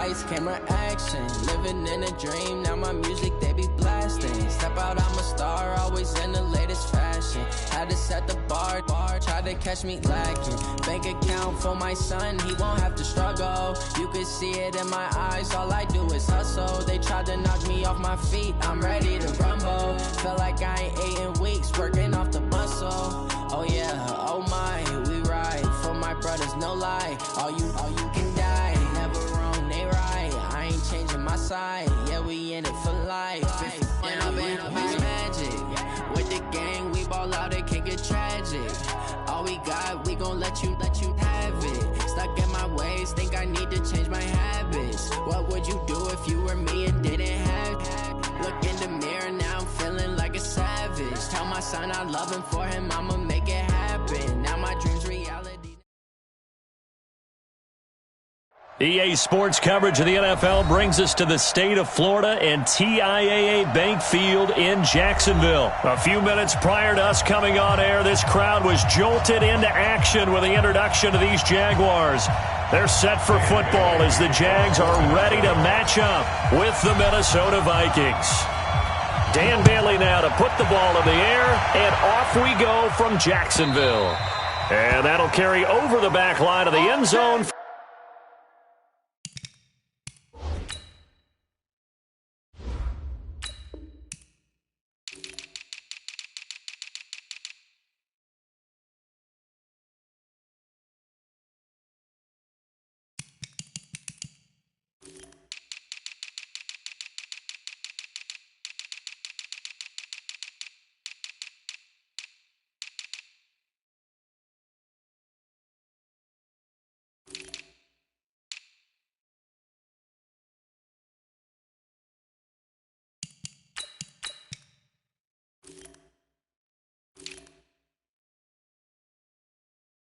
lights, camera action. Living in a dream, now my music they be blasting. Step out, I'm a star, always in the latest fashion. Had to set the bar, try to catch me lacking. Bank account for my son, he won't have to struggle. You can see it in my eyes, all I do is hustle. They tried to knock me off my feet, I'm ready to rumble. Feel like I ain't ate in weeks, working off the muscle. Oh yeah, oh my, we ride for my brothers, no lie. All you can die, never wrong, they right. I ain't changing my side, yeah, we in it for life. Yeah, I've been magic. With the gang, we ball out, it can get tragic. All we got, we gon' let you have it. Stuck in my ways, think I need to change my habits. What would you do if you were me and didn't have it? Look in the mirror, now I'm feeling like a savage. Tell my son I love him, for him I'ma make it happen. Now my dream's reality. EA Sports coverage of the NFL brings us to the state of Florida and TIAA Bank Field in Jacksonville. A few minutes prior to us coming on air, this crowd was jolted into action with the introduction of these Jaguars. They're set for football as the Jags are ready to match up with the Minnesota Vikings. Dan Bailey now to put the ball in the air, and off we go from Jacksonville. And that'll carry over the back line of the end zone.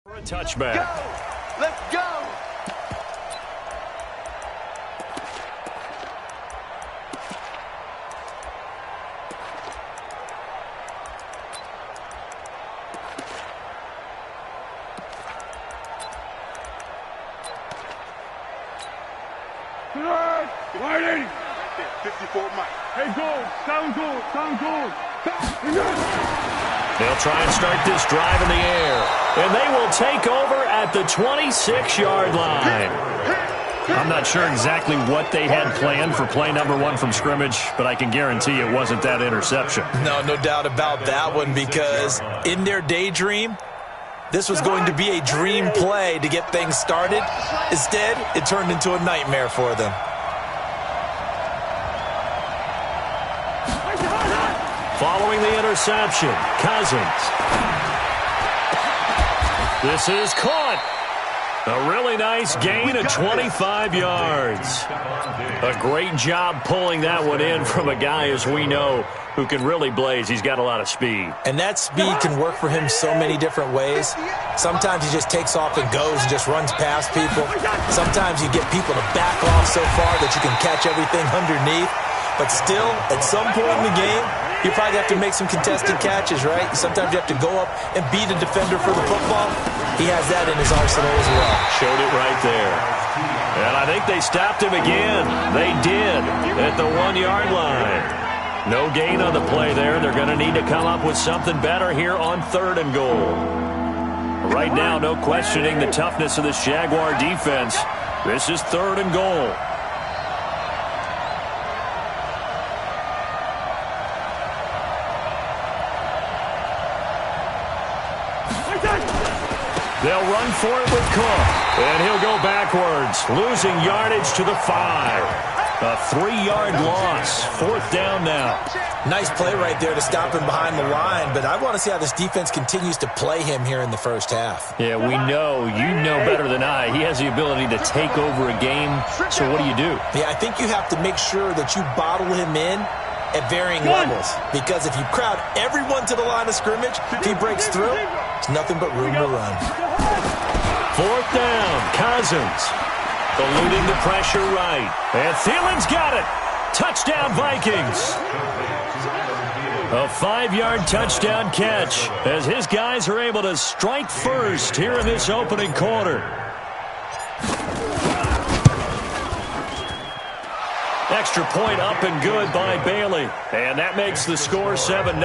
For a touchback. Go! Let's go! Waiting! 54 Mike. Hey, go! Sound good! They'll try and start this drive in the air, and they will take over at the 26-yard line. I'm not sure exactly what they had planned for play number one from scrimmage, but I can guarantee it wasn't that interception. No doubt about that one, because in their daydream, this was going to be a dream play to get things started. Instead, it turned into a nightmare for them. Following the interception, Cousins. This is caught. A really nice gain of 25 yards. A great job pulling that one in from a guy, as we know, who can really blaze. He's got a lot of speed. And that speed can work for him so many different ways. Sometimes he just takes off and goes and just runs past people. Sometimes you get people to back off so far that you can catch everything underneath. But still, at some point in the game, you probably have to make some contested catches, right? Sometimes you have to go up and beat a defender for the football. He has that in his arsenal as well. Showed it right there. And I think they stopped him again. They did at the 1-yard line. No gain on the play there. They're going to need to come up with something better here on 3rd and goal. Right now, no questioning the toughness of this Jaguar defense. This is 3rd and goal. They'll run for it with Cook, and he'll go backwards, losing yardage to the 5. A 3-yard loss, 4th down now. Nice play right there to stop him behind the line, but I want to see how this defense continues to play him here in the first half. Yeah, we know, you know better than I, he has the ability to take over a game, so what do you do? Yeah, I think you have to make sure that you bottle him in at varying levels, because if you crowd everyone to the line of scrimmage, if he breaks through, it's nothing but room to run. 4th down, Cousins. Eluding the pressure right. And Thielen's got it. Touchdown, Vikings. A 5-yard touchdown catch as his guys are able to strike first here in this opening quarter. Extra point up and good by Bailey. And that makes the score 7-0.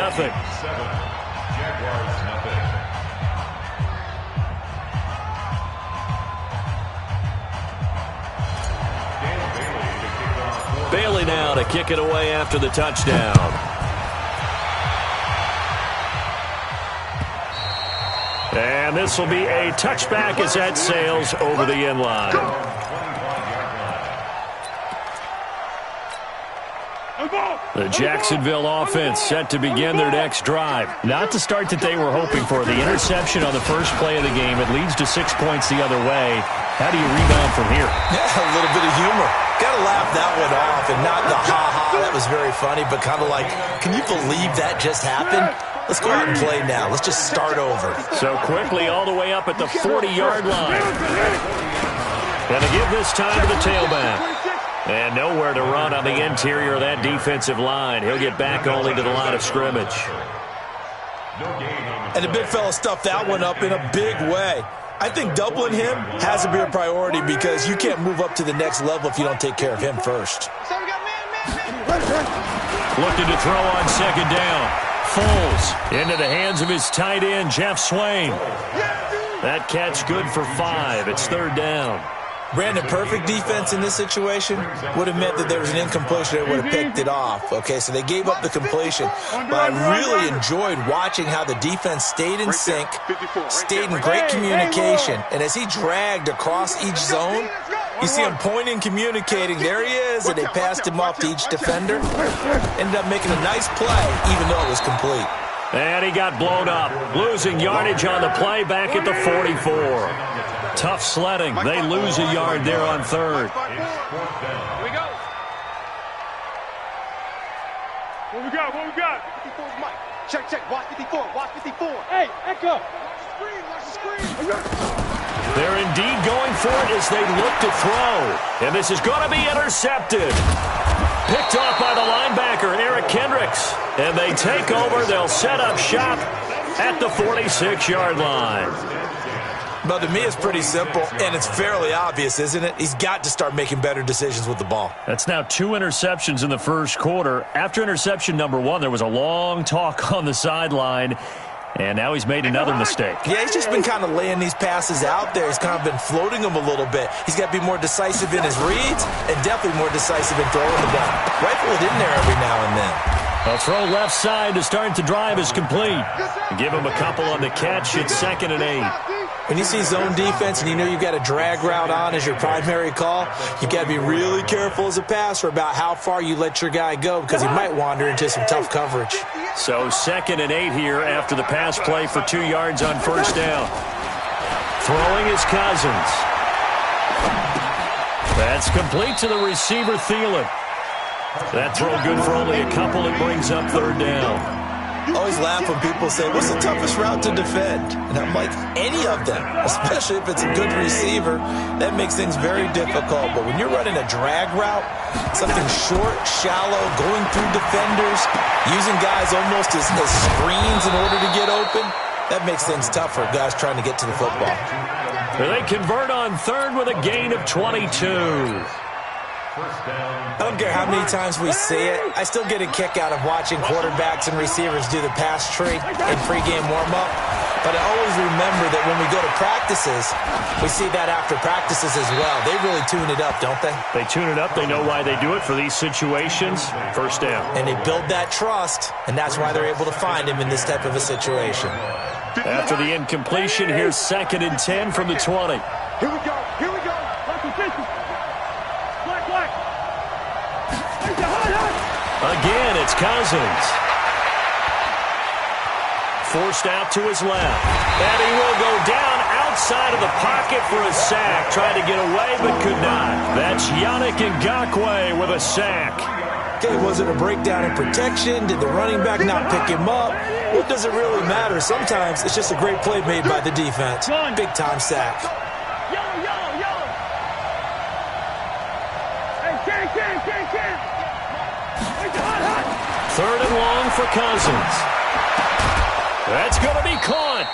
Bailey now to kick it away after the touchdown. And this will be a touchback as that sails over the end line. The Jacksonville offense set to begin their next drive. Not the start that they were hoping for. The interception on the first play of the game. It leads to 6 points the other way. How do you rebound from here? Yeah, a little bit of humor. Got to laugh that one off, and not the ha-ha, that was very funny, but kind of like, can you believe that just happened? Let's go out and play now. Let's just start over. So quickly all the way up at the 40-yard line. Going to give this time to the tailback. And nowhere to run on the interior of that defensive line. He'll get back only to the line of scrimmage. And the big fella stuffed that one up in a big way. I think doubling him has to be a priority because you can't move up to the next level if you don't take care of him first. Looking to throw on second down. Foles into the hands of his tight end, Jeff Swain. That catch good for 5. It's third down. Brandon, perfect defense in this situation would have meant that there was an incompletion that would have picked it off. Okay, so they gave up the completion. But I really enjoyed watching how the defense stayed in sync, stayed in great communication. And as he dragged across each zone, you see him pointing, communicating. There he is, and they passed him off to each defender. Ended up making a nice play, even though it was complete. And he got blown up, losing yardage on the play back at the 44. Tough sledding. They lose a yard there on third. Here we go. What we got? What we got? 54's Mike. Check. Watch 54. Watch 54. Hey, Echo. Watch the screen. They're indeed going for it as they look to throw. And this is going to be intercepted. Picked off by the linebacker, Eric Kendricks. And they take over. They'll set up shop at the 46-yard line. But to me, it's pretty simple, and it's fairly obvious, isn't it? He's got to start making better decisions with the ball. That's now 2 interceptions in the first quarter. After interception number 1, there was a long talk on the sideline, and now he's made another mistake. Yeah, he's just been kind of laying these passes out there. He's kind of been floating them a little bit. He's got to be more decisive in his reads and definitely more decisive in throwing the ball. Rifle it in there every now and then. A throw left side to start the drive is complete. Give him a couple on the catch. It's 2nd and 8. When you see zone defense and you know you've got a drag route on as your primary call, you've got to be really careful as a passer about how far you let your guy go because he might wander into some tough coverage. So 2nd and 8 here after the pass play for 2 yards on first down. Throwing is Cousins. That's complete to the receiver, Thielen. That throw good for only a couple. It brings up third down. I always laugh when people say, what's the toughest route to defend? And I'm like, any of them, especially if it's a good receiver. That makes things very difficult. But when you're running a drag route, something short, shallow, going through defenders, using guys almost as screens in order to get open, that makes things tough for guys trying to get to the football. They convert on third with a gain of 22. I don't care how many times we see it. I still get a kick out of watching quarterbacks and receivers do the pass tree in pregame warm-up. But I always remember that when we go to practices, we see that after practices as well. They really tune it up, don't they? They tune it up. They know why they do it for these situations. First down. And they build that trust, and that's why they're able to find him in this type of a situation. After the incompletion, here's 2nd and 10 from the 20. Here we go. Again, it's Cousins. Forced out to his left. And he will go down outside of the pocket for a sack. Tried to get away, but could not. That's Yannick Ngakoue with a sack. Okay, was it a breakdown in protection? Did the running back not pick him up? What does it really matter? Sometimes it's just a great play made by the defense. Big-time sack. Third and long for Cousins. That's going to be caught.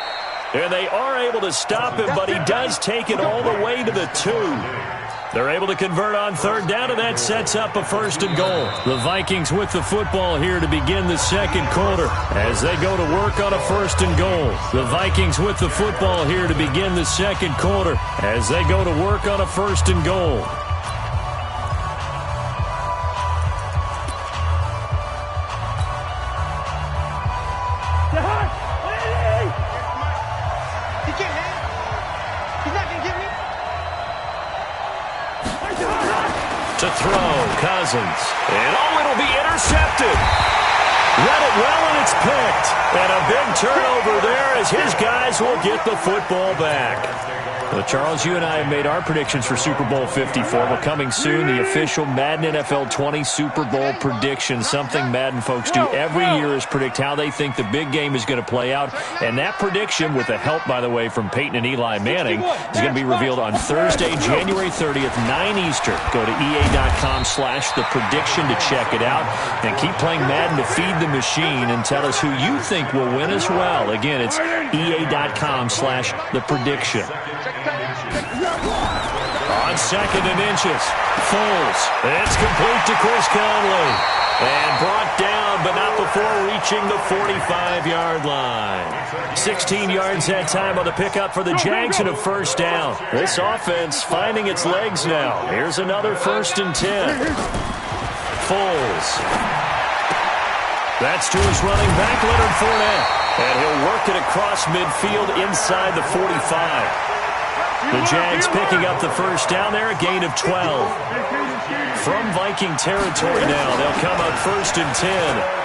And they are able to stop him, but he does take it all the way to the 2. They're able to convert on third down, and that sets up a 1st and goal. The Vikings with the football here to begin the second quarter as they go to work on a 1st and goal. The Vikings with the football here to begin the second quarter as they go to work on a 1st and goal. To throw, Cousins. And it'll be intercepted. Read it well, and it's picked. And a big turnover there as his guys will get the football back. Well, Charles, you and I have made our predictions for Super Bowl 54. We're coming soon, the official Madden NFL 20 Super Bowl prediction. Something Madden folks do every year is predict how they think the big game is going to play out. And that prediction, with the help, by the way, from Peyton and Eli Manning, is going to be revealed on Thursday, January 30th, 9 Eastern. Go to EA.com/theprediction to check it out. And keep playing Madden to feed the machine and tell us who you think will win as well. Again, it's EA.com/theprediction. On 2nd and inches, Foles. It's complete to Chris Conley. And brought down, but not before reaching the 45-yard line. 16 yards that time on the pickup for the Jags and a 1st down. This offense finding its legs now. Here's another 1st and 10. Foles. That's to his running back, Leonard Fournette. And he'll work it across midfield inside the 45. The Jags picking up the 1st down there, a gain of 12. From Viking territory now, they'll come up 1st and 10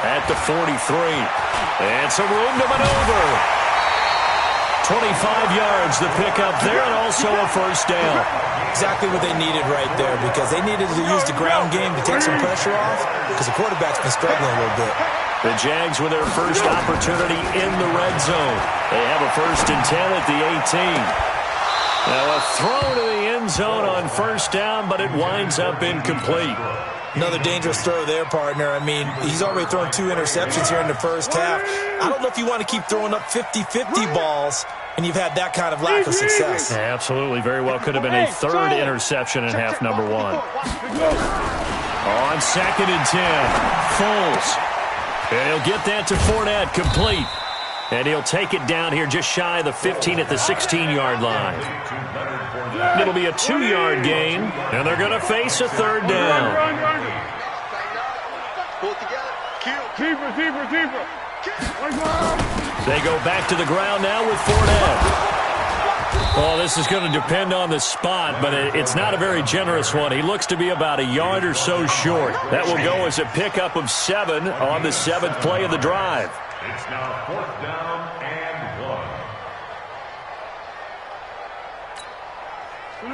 at the 43. And some room to maneuver. 25 yards the pickup there, and also a 1st down. Exactly what they needed right there, because they needed to use the ground game to take some pressure off, because the quarterback's been struggling a little bit. The Jags with their first opportunity in the red zone. They have a 1st and 10 at the 18. Now a throw to the end zone on 1st down, but it winds up incomplete. Another dangerous throw there, partner. I mean, he's already thrown 2 interceptions here in the first half. I don't know if you want to keep throwing up 50-50 balls, and you've had that kind of lack of success. Yeah, absolutely. Very well could have been a 3rd interception in half number 1. On 2nd and 10, Foles. And he'll get that to Fournette, complete. And he'll take it down here just shy of the 15 at the 16-yard line. It'll be a 2-yard gain, and they're going to face a 3rd down. They go back to the ground now with Fournette. Oh, this is going to depend on the spot, but it's not a very generous one. He looks to be about a yard or so short. That will go as a pickup of 7 on the 7th play of the drive. It's now 4th down and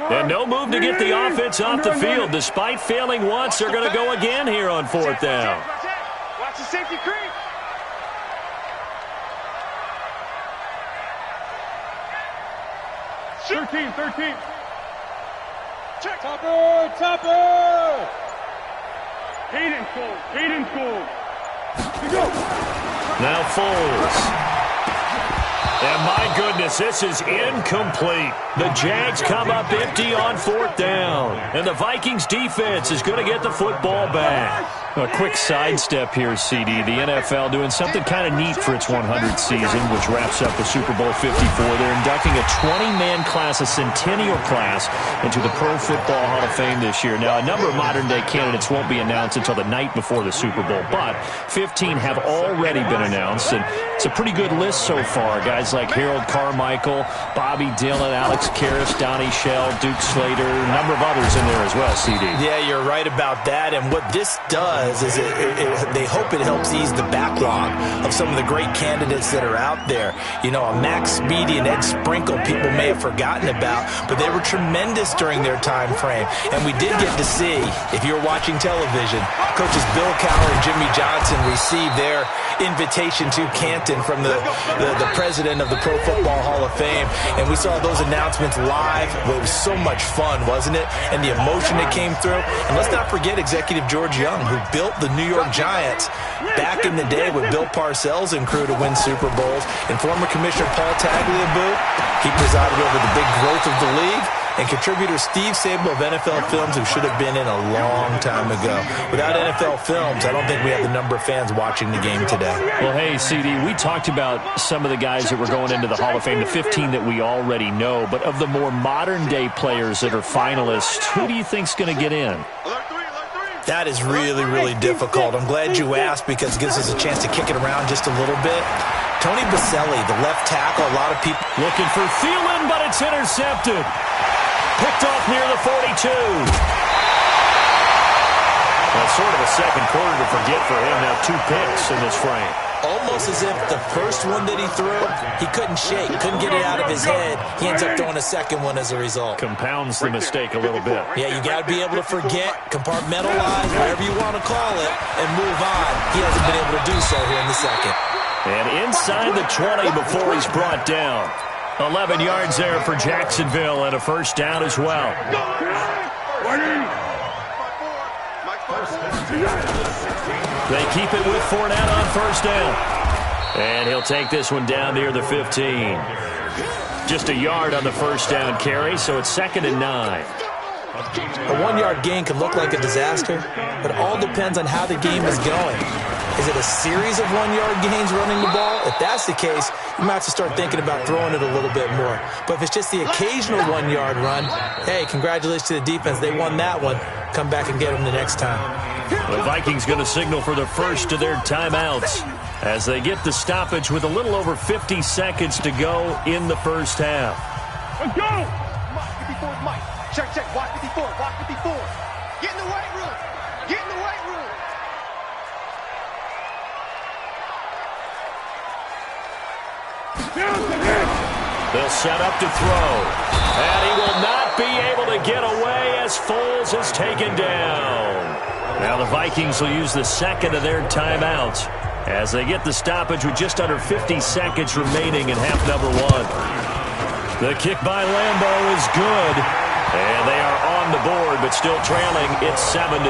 1. And no move to get the offense off the field. Despite failing once, they're going to go again here on 4th down. Watch the safety creep. Shoot. 13. Check. Topper. Hayden's goal. Now Foles. And my goodness, this is incomplete. The Jags come up empty on 4th down. And the Vikings defense is going to get the football back. A quick sidestep here, CD. The NFL doing something kind of neat for its 100th season, which wraps up the Super Bowl 54. They're inducting a 20-man class, a centennial class, into the Pro Football Hall of Fame this year. Now, a number of modern-day candidates won't be announced until the night before the Super Bowl, but 15 have already been announced, and it's a pretty good list so far. Guys like Harold Carmichael, Bobby Dillon, Alex Karras, Donnie Shell, Duke Slater, a number of others in there as well, CD. Yeah, you're right about that, and what this does is they hope it helps ease the backlog of some of the great candidates that are out there. You know, a Max Speedy and Ed Sprinkle people may have forgotten about, but they were tremendous during their time frame. And we did get to see, if you're watching television, coaches Bill Cowher and Jimmy Johnson receive their invitation to Canton from the president of the Pro Football Hall of Fame. And we saw those announcements live. Well, it was so much fun, wasn't it? And the emotion that came through. And let's not forget Executive George Young, who built the New York Giants back in the day with Bill Parcells and crew to win Super Bowls. And former Commissioner Paul Tagliabue, he presided over the big growth of the league. and contributor Steve Sable of NFL Films, who should have been in a long time ago. Without NFL Films, I don't think we have the number of fans watching the game today. Well, hey, CD, we talked about some of the guys that were going into the Hall of Fame, the 15 that we already know, but of the more modern-day players that are finalists, who do you think's going to get in? That is really, really difficult. I'm glad you asked because it gives us a chance to kick it around just a little bit. Tony Baselli, the left tackle, a lot of people looking for Thielen, but it's intercepted. Picked off near the 42. Well, sort of a second quarter to forget for him. Now 2 picks in this frame. Almost as if the first one that he threw, he couldn't shake, couldn't get it out of his head. He ends up throwing a second one as a result. Compounds the mistake a little bit. Yeah, you got to be able to forget, compartmentalize, whatever you want to call it, and move on. He hasn't been able to do so here in the second. And inside the 20 before he's brought down. 11 yards there for Jacksonville and a first down as well. They keep it with Fournette on first down. And he'll take this one down near the 15. Just a yard on the first down carry, so it's 2nd and 9. A 1-yard gain can look like a disaster, but it all depends on how the game is going. Is it a series of 1-yard gains running the ball? If that's the case, you might have to start thinking about throwing it a little bit more. But if it's just the occasional 1-yard run, hey, congratulations to the defense. They won that one. Come back and get them the next time. The Vikings going to signal for the first of their timeouts as they get the stoppage with a little over 50 seconds to go in the first half. Let's go! Mike, 54 is Mike. Check, check. Watch 54. Watch 54. Get in the weight room. Get in the weight room. They'll set up to throw. And he will not be able to get away as Foles is taken down. Now the Vikings will use the second of their timeouts as they get the stoppage with just under 50 seconds remaining in half number 1. The kick by Lambeau is good. And they are on the board, but still trailing. It's 7-3.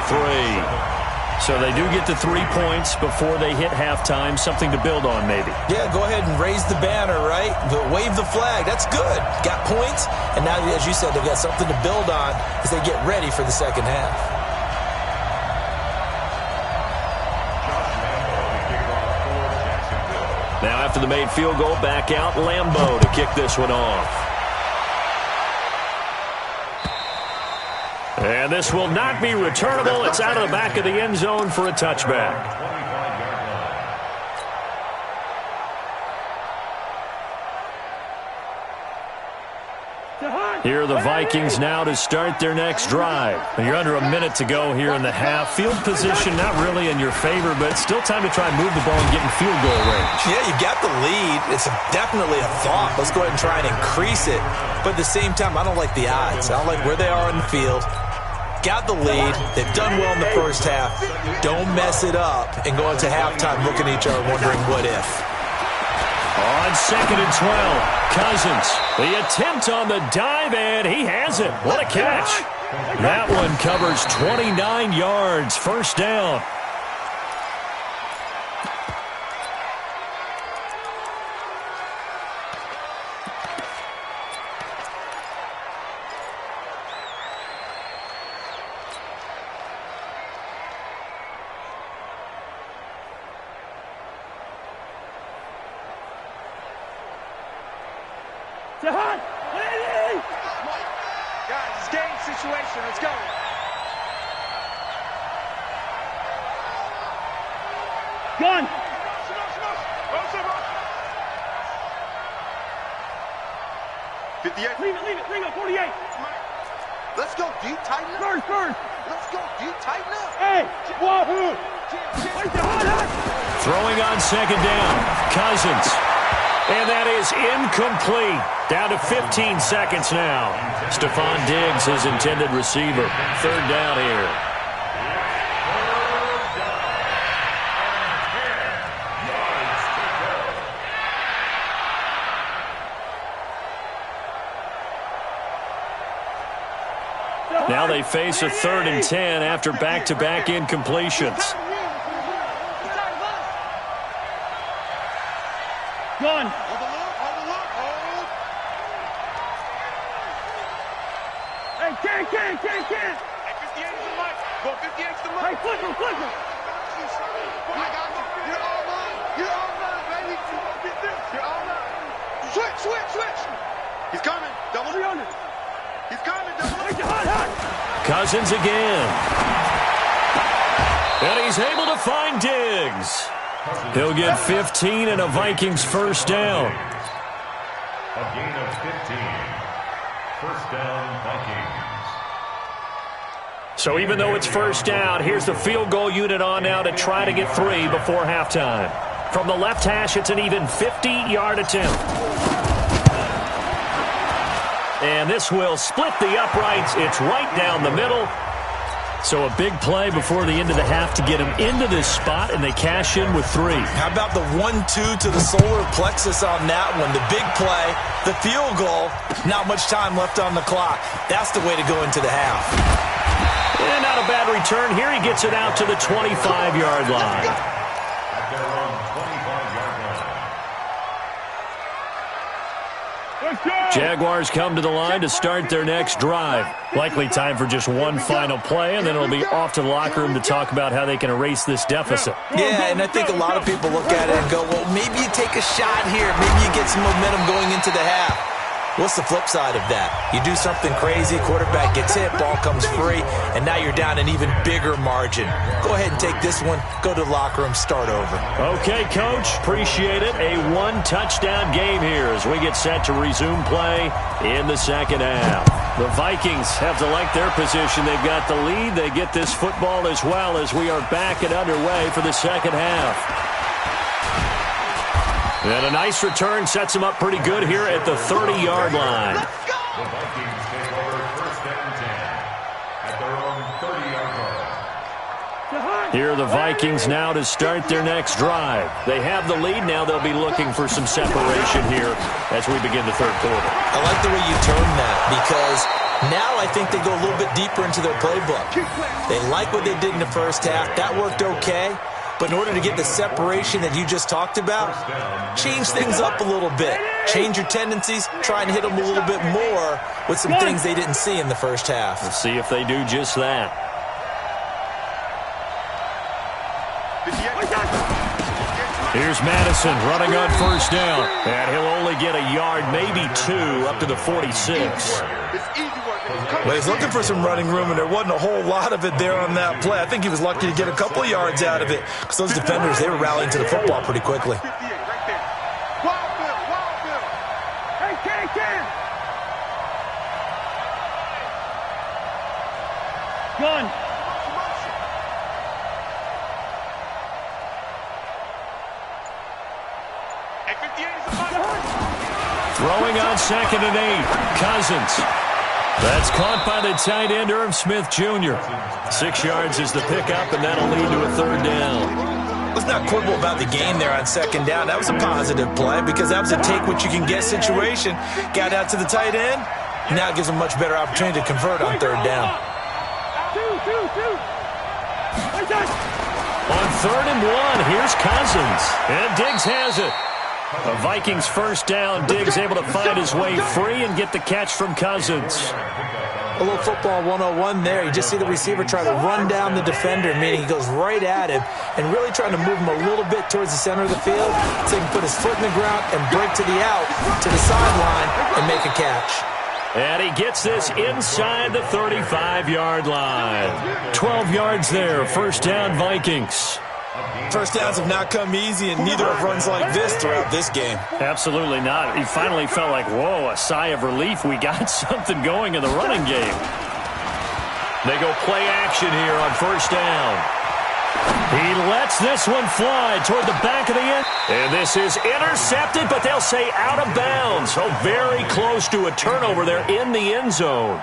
So they do get the 3 points before they hit halftime. Something to build on, maybe. Yeah, go ahead and raise the banner, right? But wave the flag. That's good. Got points. And now, as you said, they've got something to build on as they get ready for the second half. Now after the made field goal, back out Lambeau to kick this one off. And this will not be returnable. It's out of the back of the end zone for a touchback. Here are the Vikings now to start their next drive. You're under a minute to go here in the half. Field position not really in your favor, but still time to try and move the ball and get in field goal range. Yeah, you got the lead. It's definitely a thought. Let's go ahead and try and increase it. But at the same time, I don't like the odds. I don't like where they are in the field. Got the lead. They've done well in the first half. Don't mess it up and go into halftime looking at each other wondering what if. On 2nd and 12, Cousins. The attempt on the dive, and he has it. What a catch. That one covers 29 yards. First down. Guys, it's game situation. Let's go. Gun. 58. Leave it, 48. Let's go, deep, tighten up. First. Let's go, deep, tighten up. Hey, wahoo. Throwing on 2nd down, Cousins. And that is incomplete. Down to 15 seconds now. Stephon Diggs, his intended receiver. 3rd down here. Now they face a 3rd and 10 after back-to-back incompletions. Gun. Can't. Hey, 58 is the mic. Go 58 is the mic. Hey, flipper. I got you. You're all mine. You're all mine, baby. Get this. You're all mine. Switch. He's coming. Double 300. He's coming. Double Hey, hot. Cousins again. And he's able to find Diggs. He'll get 15 and a Vikings first down. A gain of 15. First down, Vikings. So even though it's first down, here's the field goal unit on now to try to get 3 before halftime. From the left hash, it's an even 50-yard attempt. And this will split the uprights. It's right down the middle. So a big play before the end of the half to get him into this spot, and they cash in with 3. How about the 1-2 to the solar plexus on that one? The big play, the field goal, not much time left on the clock. That's the way to go into the half. And not a bad return here. He gets it out to the 25-yard line. At their own 25-yard line. Let's go. Jaguars come to the line to start their next drive. Likely time for just one final play, and then it'll be off to the locker room to talk about how they can erase this deficit. Yeah, and I think a lot of people look at it and go, well, maybe you take a shot here. Maybe you get some momentum going into the half. What's the flip side of that? You do something crazy, quarterback gets hit, ball comes free, and now you're down an even bigger margin. Go ahead and take this one, go to the locker room, start over. Okay, Coach, appreciate it. A one-touchdown game here as we get set to resume play in the second half. The Vikings have to like their position. They've got the lead. They get this football as well as we are back and underway for the second half. And a nice return sets him up pretty good here at the 30-yard line. The Vikings take over first and 10 at their own 30-yard line. Here are the Vikings now to start their next drive. They have the lead. Now they'll be looking for some separation here as we begin the third quarter. I like the way you term that because now I think they go a little bit deeper into their playbook. They like what they did in the first half. That worked okay. But in order to get the separation that you just talked about, change things up a little bit. Change your tendencies, try and hit them a little bit more with some things they didn't see in the first half. Let's see if they do just that. Here's Madison running on first down. And he'll only get a yard, maybe 2, up to the 46. Well, he's looking for some running room, and there wasn't a whole lot of it there on that play. I think he was lucky to get a couple of yards out of it because those defenders, they were rallying to the football pretty quickly. Gun. Throwing on 2nd and 8. Cousins. That's caught by the tight end, Irv Smith Jr. 6 yards is the pickup, and that'll lead to a third down. Let's not quibble about the gain there on second down. That was a positive play because that was a take-what-you-can-get situation. Got out to the tight end. Now it gives them a much better opportunity to convert on third down. On 3rd and 1, here's Cousins. And Diggs has it. A Vikings first down. Diggs able to find his way free and get the catch from Cousins. A little football 101 there. You just see the receiver try to run down the defender, meaning he goes right at him and really trying to move him a little bit towards the center of the field so he can put his foot in the ground and break to the out, to the sideline, and make a catch. And he gets this inside the 35-yard line. 12 yards there. First down, Vikings. First downs have not come easy, and neither have runs like this throughout this game. Absolutely not. He finally felt like, whoa, a sigh of relief. We got something going in the running game. They go play action here on first down. He lets this one fly toward the back of the end. And this is intercepted, but they'll say out of bounds. So very close to a turnover there in the end zone.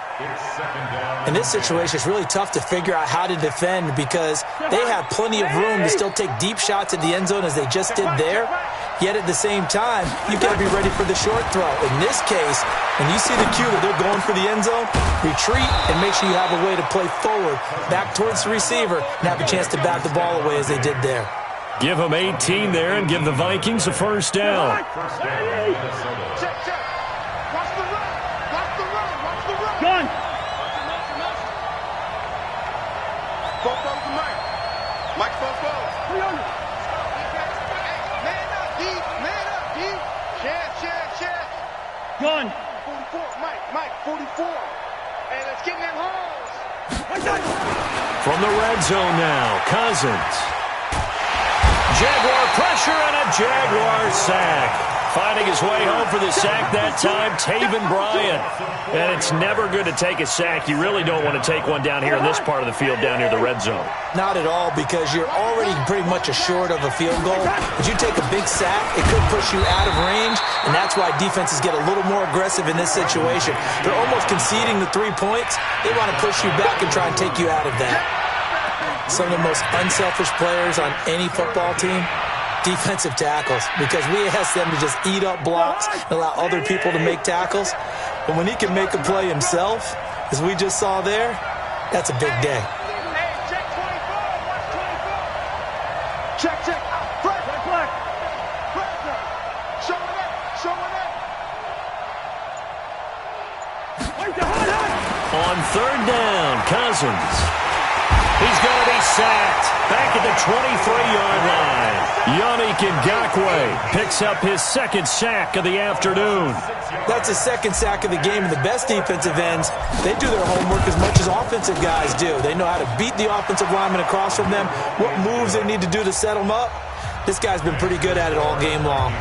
In this situation, it's really tough to figure out how to defend because they have plenty of room to still take deep shots at the end zone as they just did there. Yet at the same time, you've got to be ready for the short throw. In this case, when you see the cue that they're going for the end zone, retreat and make sure you have a way to play forward, back towards the receiver, and have a chance to bat the ball away as they did there. Give them 18 there and give the Vikings a first down. Gun. Gun. 44, Mike, 44. Hey, let's get in them holes. From the red zone now, Cousins. Jaguar pressure and a Jaguar sack. Finding his way home for the sack that time, Taven Bryan. And it's never good to take a sack. You really don't want to take one down here in this part of the field, down near the red zone. Not at all, because you're already pretty much assured of a field goal. If you take a big sack, it could push you out of range, and that's why defenses get a little more aggressive in this situation. They're almost conceding the 3 points. They want to push you back and try and take you out of that. Some of the most unselfish players on any football team, defensive tackles, because we ask them to just eat up blocks and allow other people to make tackles. But when he can make a play himself, as we just saw there, that's a big day. Hey, check 24. Watch 24. Check. Flag. Showing up. On third down, Cousins. He's going to be sacked back at the 23-yard line. Yannick Ngakoue picks up his second sack of the afternoon. That's his second sack of the game, and the best defensive ends, they do their homework as much as offensive guys do. They know how to beat the offensive lineman across from them, what moves they need to do to set them up. This guy's been pretty good at it all game long.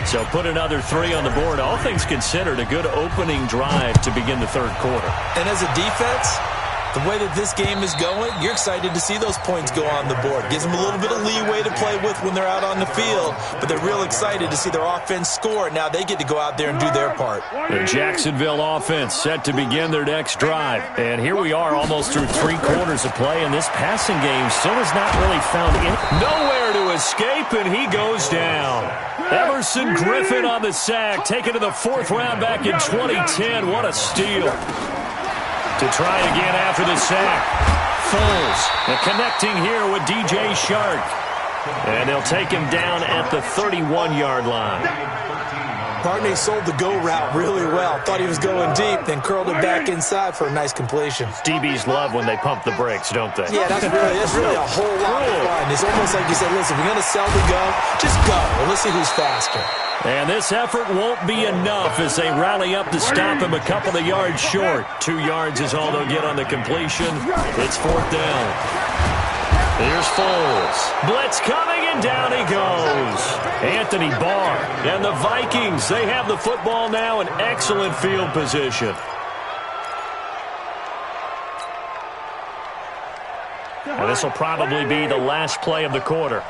So put another 3 on the board. All things considered, a good opening drive to begin the third quarter. And as a defense, the way that this game is going, you're excited to see those points go on the board. Gives them a little bit of leeway to play with when they're out on the field, but they're real excited to see their offense score. Now they get to go out there and do their part. The Jacksonville offense set to begin their next drive. And here we are almost through 3 quarters of play, and this passing game still has not really found nowhere to escape, and he goes down. Emerson Griffin on the sack, taken to the 4th round back in 2010. What a steal. To try again after the sack. Foles, and connecting here with DJ Shark. And they'll take him down at the 31-yard line. Barney sold the go route really well. Thought he was going deep, then curled it back inside for a nice completion. DBs love when they pump the brakes, don't they? Yeah, that's really a whole lot of fun. It's almost like you said, listen, we're going to sell the go. Just go, and let's see who's faster. And this effort won't be enough as they rally up to stop him a couple of yards short. 2 yards is all they'll get on the completion. It's 4th down. Here's Foles. Blitz coming, and down he goes. Anthony Barr. And the Vikings, they have the football now in excellent field position. And this will probably be the last play of the quarter.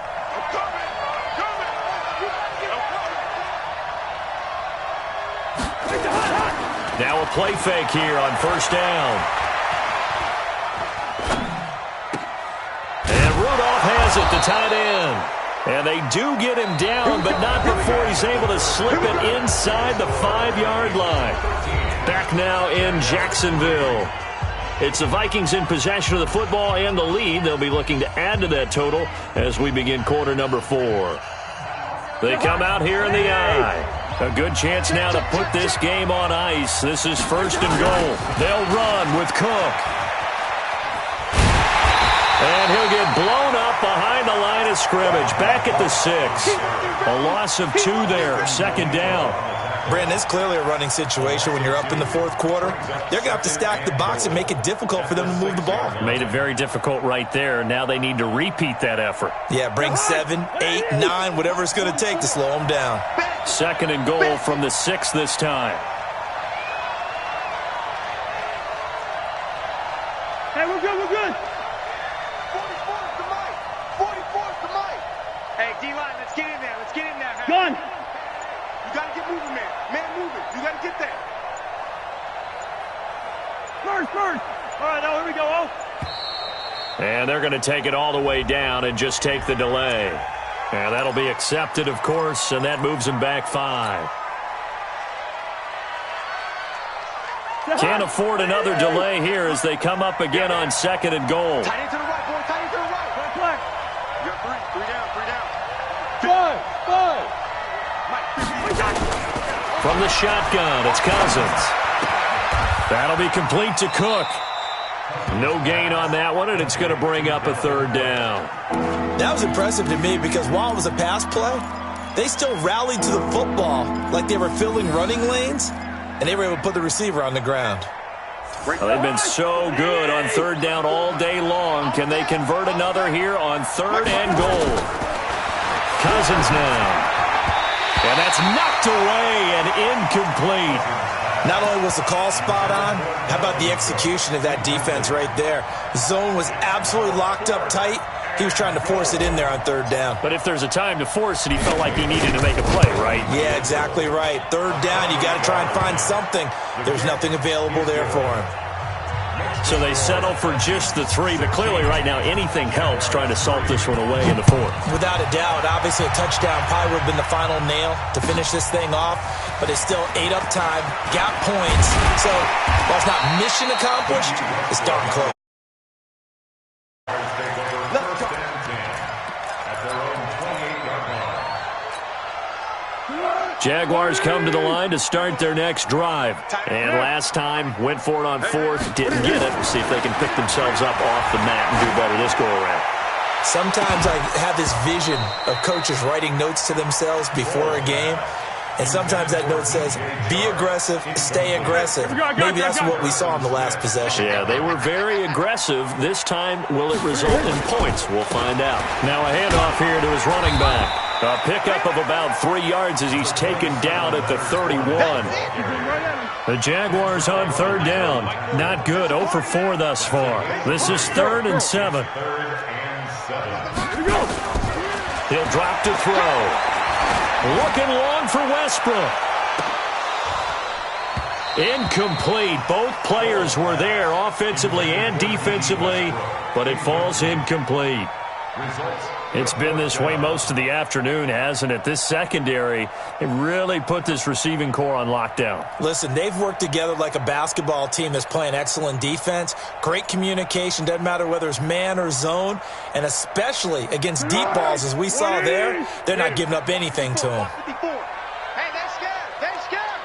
Now a play fake here on 1st down. And Rudolph has it, the tight end. And they do get him down, but not before he's able to slip it inside the 5-yard line. Back now in Jacksonville. It's the Vikings in possession of the football and the lead. They'll be looking to add to that total as we begin quarter number 4. They come out here in the eye. A good chance now to put this game on ice. This is 1st and goal. They'll run with Cook. And he'll get blown up behind the line of scrimmage. Back at the 6. A loss of 2 there. 2nd down. Brandon, it's clearly a running situation when you're up in the 4th quarter. They're going to have to stack the box and make it difficult for them to move the ball. Made it very difficult right there. Now they need to repeat that effort. Yeah, bring 7, 8, 9, whatever it's going to take to slow them down. 2nd and goal from the 6 this time. Hey, we're good. 44's the mic. 44's the mic. Hey, D-line, let's get in there. Gun. You got to get moving, man. Man, moving. You got to get there. First. All right, now here we go. Oh. And they're going to take it all the way down and just take the delay. And that'll be accepted, of course, and that moves him back 5. Can't afford another delay here as they come up again on 2nd and goal. Tight end to the right, boy. Tight end to the right. Black. You got 3 down. 5. From the shotgun, it's Cousins. That'll be complete to Cook. No gain on that one, and it's going to bring up a 3rd down. That was impressive to me because while it was a pass play, they still rallied to the football like they were filling running lanes, and they were able to put the receiver on the ground. Well, they've been so good on third down all day long. Can they convert another here on third and goal? Cousins now. And that's knocked away and incomplete. Not only was the call spot on, how about the execution of that defense right there? The zone was absolutely locked up tight. He was trying to force it in there on third down. But if there's a time to force it, he felt like he needed to make a play, right? Yeah, exactly right. Third down, you got to try and find something. There's nothing available there for him. So they settle for just the 3, but clearly right now anything helps trying to salt this one away in the 4th. Without a doubt, obviously a touchdown probably would have been the final nail to finish this thing off, but it's still 8 up time, got points. So while it's not mission accomplished, it's darn close. Jaguars come to the line to start their next drive. And last time, went for it on 4th, didn't get it. We'll see if they can pick themselves up off the mat and do better this go-around. Sometimes I have this vision of coaches writing notes to themselves before a game, and sometimes that note says, be aggressive, stay aggressive. Maybe that's what we saw in the last possession. Yeah, they were very aggressive. This time, will it result in points? We'll find out. Now a handoff here to his running back. A pickup of about 3 yards as he's taken down at the 31. The Jaguars on third down. Not good. 0 for 4 thus far. This is 3rd and 7. He'll drop to throw. Looking long for Westbrook. Incomplete. Both players were there offensively and defensively, but it falls incomplete. It's been this way most of the afternoon, hasn't it? This secondary, it really put this receiving core on lockdown. Listen, they've worked together like a basketball team that's playing excellent defense. Great communication, doesn't matter whether it's man or zone, and especially against deep balls, as we saw there, they're not giving up anything to them. Hey, they're scared. They're scared.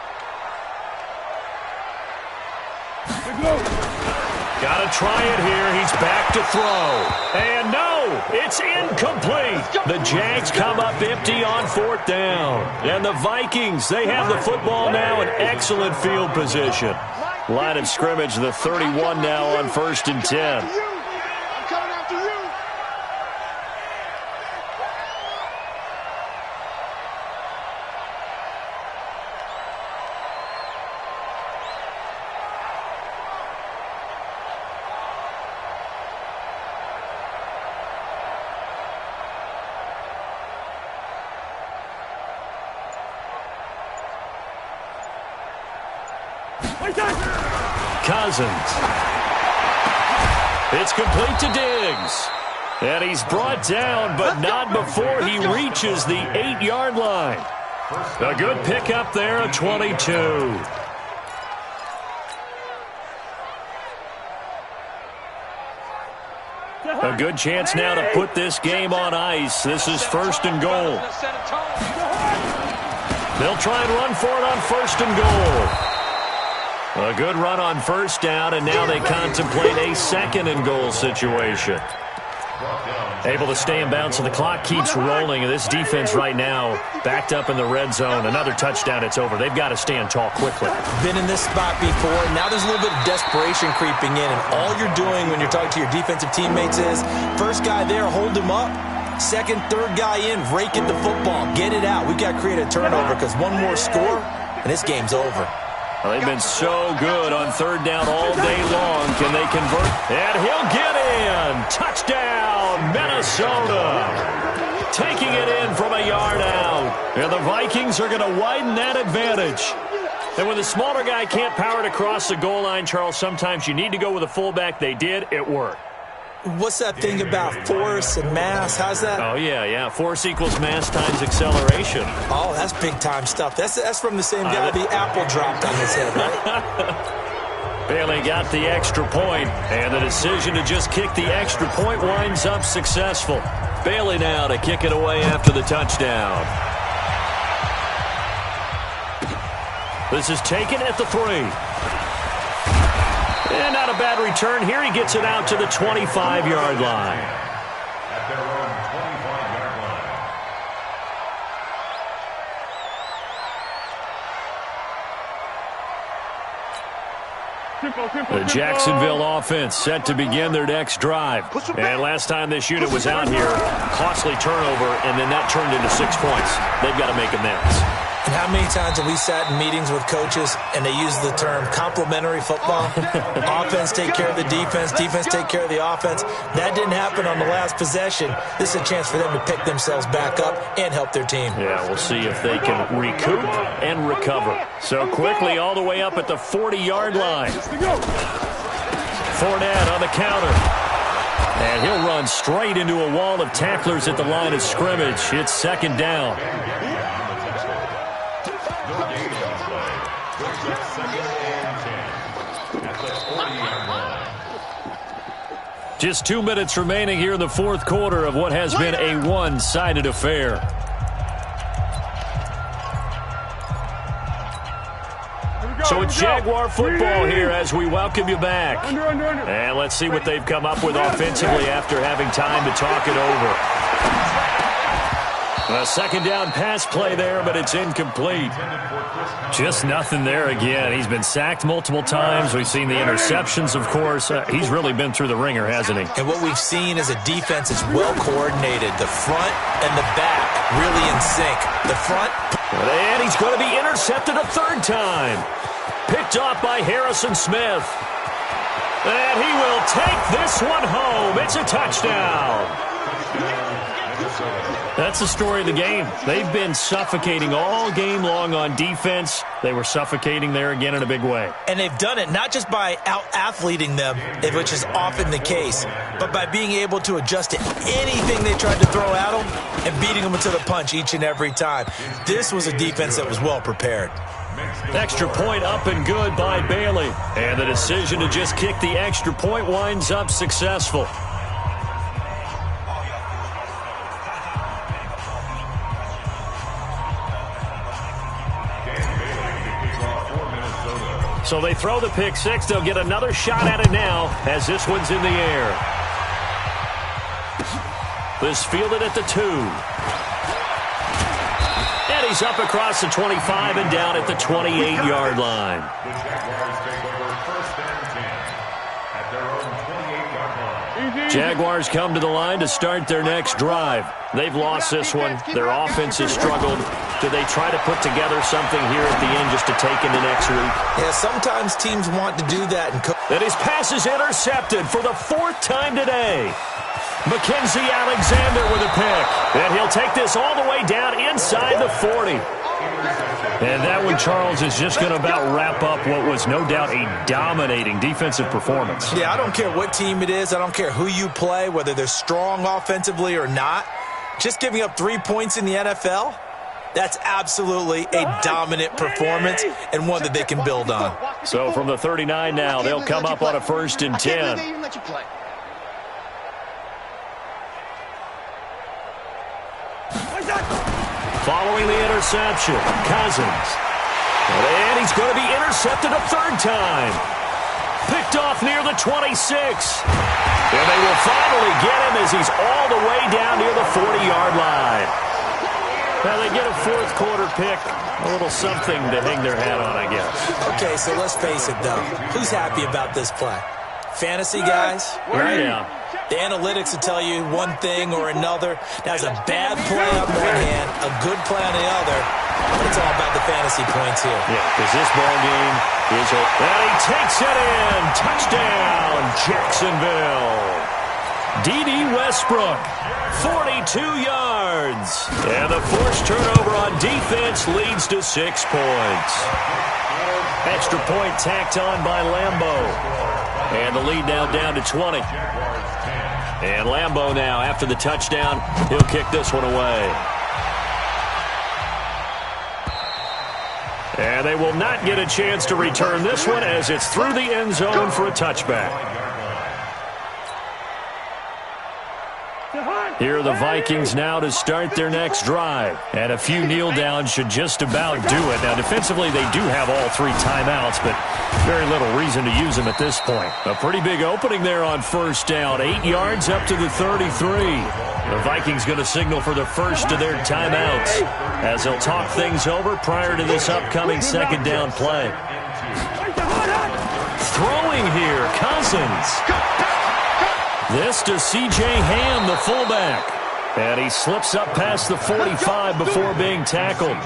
Got to try it here. He's back to throw. And no, it's incomplete. The Jags come up empty on 4th down. And the Vikings, they have the football now in excellent field position. Line of scrimmage, the 31 now on 1st and 10. I'm coming after you. Cousins. It's complete to Diggs. And he's brought down, but not before he reaches the 8-yard line. A good pickup there at 22. A good chance now to put this game on ice. This is 1st and goal. They'll try and run for it on 1st and goal. A good run on 1st down, and now they contemplate a 2nd and goal situation. Able to stay in bounds, so the clock keeps rolling. And this defense right now backed up in the red zone. Another touchdown, it's over. They've got to stand tall quickly. Been in this spot before. Now there's a little bit of desperation creeping in, and all you're doing when you're talking to your defensive teammates is, first guy there, hold him up. Second, third guy in, rake at the football. Get it out. We've got to create a turnover because one more score, and this game's over. Well, they've been so good on third down all day long. Can they convert? And he'll get in. Touchdown, Minnesota. Taking it in from a yard out. And the Vikings are going to widen that advantage. And when the smaller guy can't power it across the goal line, Charles, sometimes you need to go with a fullback. They did. It worked. What's that thing about force and mass? How's that? Oh, yeah. Force equals mass times acceleration. Oh, that's big-time stuff. That's from the same guy the apple dropped on his head, right? Bailey got the extra point, and the decision to just kick the extra point winds up successful. Bailey now to kick it away after the touchdown. This is taken at the 3. And not a bad return here. He gets it out to the 25-yard line. At their own 25-yard The Jacksonville offense set to begin their next drive. And last time this unit was out here, costly turnover, and then that turned into 6 points. They've got to make amends. And how many times have we sat in meetings with coaches and they use the term complementary football? Offense take care of the defense, defense take care of the offense. That didn't happen on the last possession. This is a chance for them to pick themselves back up and help their team. Yeah, we'll see if they can recoup and recover. So quickly all the way up at the 40-yard line. Fournette on the counter. And he'll run straight into a wall of tacklers at the line of scrimmage. It's second down. Just 2 minutes remaining here in the fourth quarter of what has been a one-sided affair. So it's Jaguar football here as we welcome you back. And let's see what they've come up with offensively after having time to talk it over. A second down pass play there, but it's incomplete. Just nothing there again. He's been sacked multiple times. We've seen the interceptions, of course. He's really been through the ringer, hasn't he? And what we've seen is a defense that's well coordinated. The front and the back really in sync. The front. And he's going to be intercepted a third time. Picked off by Harrison Smith. And he will take this one home. It's a touchdown. That's the story of the game. They've been suffocating all game long on defense. They were suffocating there again in a big way. And they've done it not just by out-athleting them, which is often the case, but by being able to adjust to anything they tried to throw at them and beating them to the punch each and every time. This was a defense that was well prepared. Extra point up and good by Bailey. And the decision to just kick the extra point winds up successful. So they throw the pick six. They'll get another shot at it now as this one's in the air. This fielded at the 2. And he's up across the 25 and down at the 28-yard line. The Jaguars take over first and 10 at their own 28-yard line. Jaguars come to the line to start their next drive. They've lost this one. Their offense has struggled. Do they try to put together something here at the end just to take into next week? Yeah, sometimes teams want to do that. And his pass is intercepted for the 4th time today. Mackenzie Alexander with a pick. And he'll take this all the way down inside the 40. And that one, Charles, is just going to about wrap up what was no doubt a dominating defensive performance. Yeah, I don't care what team it is. I don't care who you play, whether they're strong offensively or not. Just giving up 3 points in the NFL, that's absolutely a dominant performance and one that they can build on. So from the 39 now, they'll come up on a 1st and 10. Following the interception, Cousins. And he's going to be intercepted a 3rd time. Picked off near the 26. And they will finally get him as he's all the way down near the 40-yard line. Now they get a 4th quarter pick. A little something to hang their hat on, I guess. Okay, so let's face it, though. Who's happy about this play? Fantasy guys? Right? Yeah. The analytics will tell you one thing or another. That's a bad play on one hand, a good play on the other. But it's all about the fantasy points here. Yeah, because this ball game is over. And he takes it in. Touchdown, Jacksonville. D.D. Westbrook, 42 yards. And the forced turnover on defense leads to 6 points. Extra point tacked on by Lambo. And the lead now down to 20. And Lambo now, after the touchdown, he'll kick this one away. And they will not get a chance to return this one as it's through the end zone for a touchback. Here are the Vikings now to start their next drive. And a few kneel downs should just about do it. Now, defensively, they do have all 3 timeouts, but very little reason to use them at this point. A pretty big opening there on 1st down. 8 yards up to the 33. The Vikings going to signal for the first of their timeouts as they'll talk things over prior to this upcoming 2nd down play. Throwing here, Cousins. This to C.J. Ham, the fullback. And he slips up past the 45 before being tackled.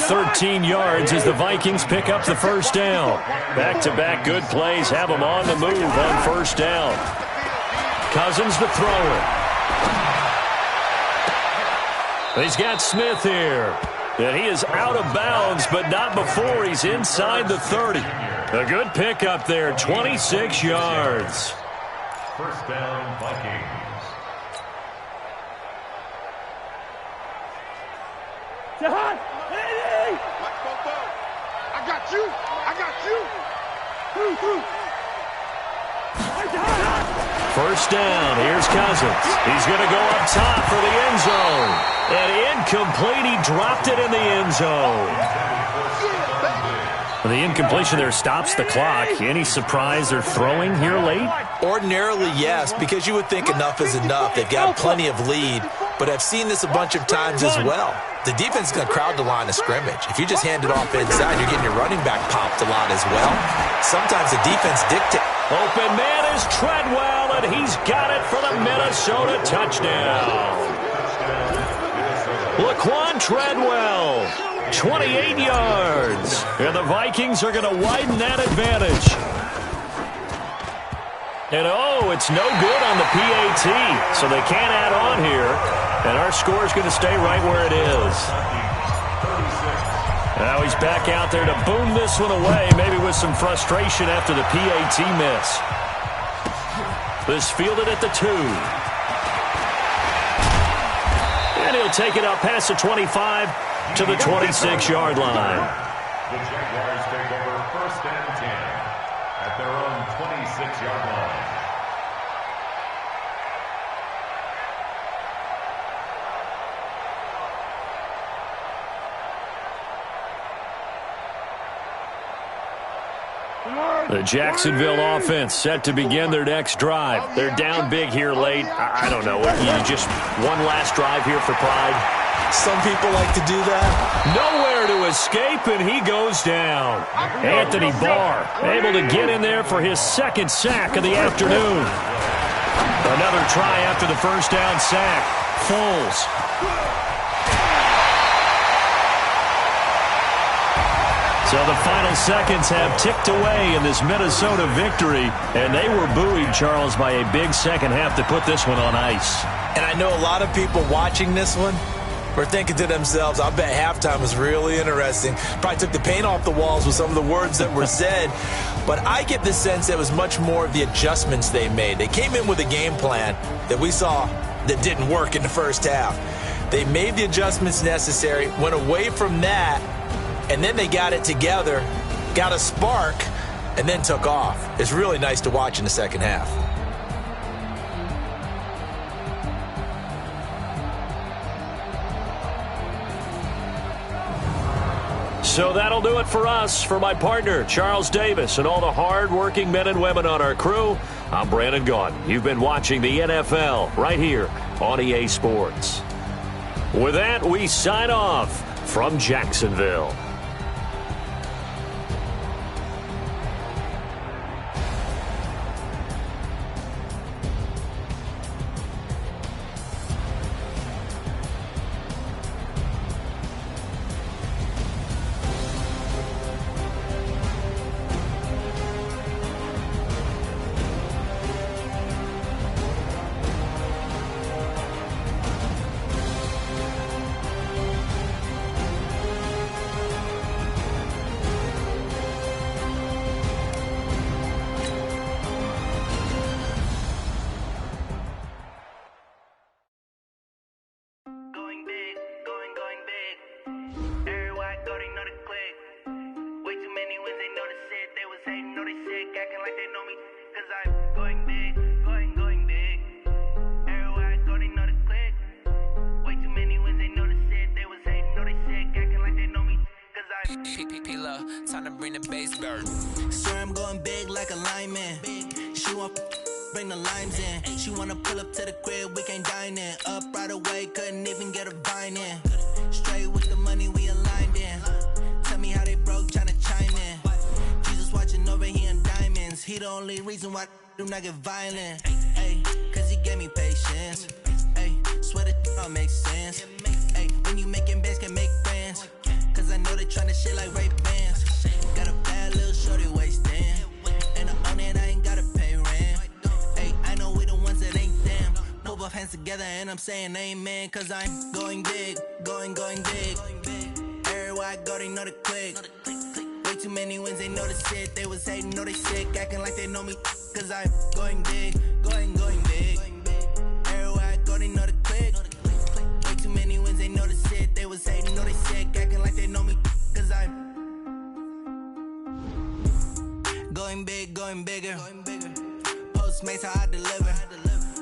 13 yards as the Vikings pick up the first down. Back-to-back good plays have them on the move on first down. Cousins to throw it. He's got Smith here. And he is out of bounds, but not before he's inside the 30. A good pickup there, 26 yards. First down, Vikings. I got you. First down, here's Cousins. He's going to go up top for the end zone. And incomplete, he dropped it in the end zone. The incompletion there stops the clock. Any surprise they're throwing here late? Ordinarily, yes, because you would think enough is enough. They've got plenty of lead, but I've seen this a bunch of times as well. The defense is going to crowd the line of scrimmage. If you just hand it off inside, you're getting your running back popped a lot as well. Sometimes the defense dictates. Open man is Treadwell, and he's got it for the Minnesota touchdown. Laquan Treadwell, 28 yards. And the Vikings are going to widen that advantage. And, oh, it's no good on the PAT, so they can't add on here. And our score is going to stay right where it is. Now he's back out there to boom this one away, maybe with some frustration after the PAT miss. This fielded at the 2. And he'll take it up past the 25 to the 26-yard line. The Jaguars take over first and 10 at their own 26-yard line. The Jacksonville offense set to begin their next drive. They're down big here late. I don't know. You just one last drive here for pride. Some people like to do that. Nowhere to escape, and he goes down. Anthony Barr able to get in there for his second sack of the afternoon. Another try after the first down sack. Foles. So the final seconds have ticked away in this Minnesota victory, and they were buoyed, Charles, by a big second half to put this one on ice. And I know a lot of people watching this one were thinking to themselves, I bet halftime was really interesting. Probably took the paint off the walls with some of the words that were said. But I get the sense that it was much more of the adjustments they made. They came in with a game plan that we saw that didn't work in the first half. They made the adjustments necessary, went away from that, and then they got it together, got a spark, and then took off. It's really nice to watch in the second half. So that'll do it for us. For my partner, Charles Davis, and all the hard-working men and women on our crew, I'm Brandon Gaudin. You've been watching the NFL right here on EA Sports. With that, we sign off from Jacksonville. Time to bring the bass bird. Swear I'm going big like a lineman. She want bring the limes in. She wanna pull up to the crib, we can't dine in. Up right away, couldn't even get a vine in. Straight with the money we aligned in. Tell me how they broke, tryna chime in. Jesus watching over here and dying. he the only reason why I do not get violent. Hey, cause he gave me patience. Hey, swear that all makes sense. Hey, when you making bands, can make friends. Cause I know they tryna shit like Ray Bans. Got a bad little shorty wasting. And I own it, I ain't gotta pay rent. Hey, I know we the ones that ain't them. Move our hands together and I'm saying amen. Cause I'm going big, going big. Everywhere I go, they know the click. Way too many wins, they know the shit. They was hating, know they sick, acting like they know me. Cause I'm going big, going big. Everywhere I go, they know the click. Way too many wins, they know the shit. They was hating, know they sick, acting like they know me. Cause I'm going big, going bigger. Postmates, how I deliver.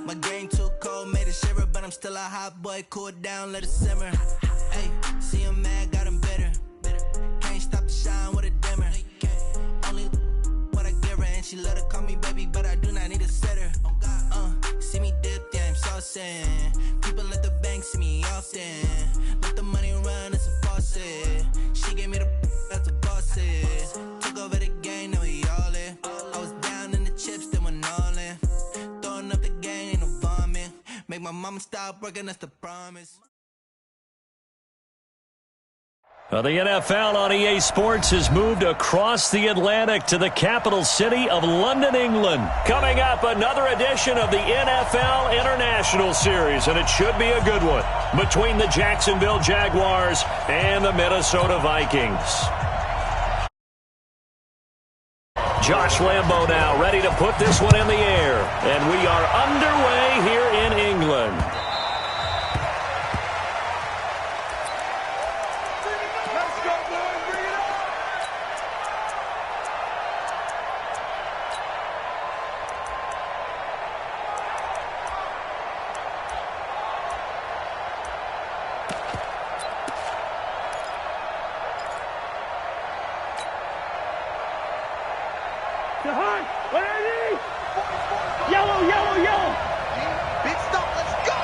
My game too cold, made it shiver. But I'm still a hot boy, cool it down, let it simmer. Hey, see him mad, got him bitter. Can't stop the shine with a dimmer. Only what I give her, and she let her call me baby, but I do not need a sitter. See me dip, yeah, I'm saucing. People at the bank see me often. Let the money run, it's a faucet. She gave me the that's a boss is. Took over the game, now we all in. I was down in the chips, then went all in. Throwing up the game, ain't no vomit. Make my mama stop working, that's the promise. The NFL on EA Sports has moved across the Atlantic to the capital city of London, England. Coming up, another edition of the NFL International Series, and it should be a good one, between the Jacksonville Jaguars and the Minnesota Vikings. Josh Lambo now ready to put this one in the air, and we are underway here in England. Yellow. Big stop, let's go.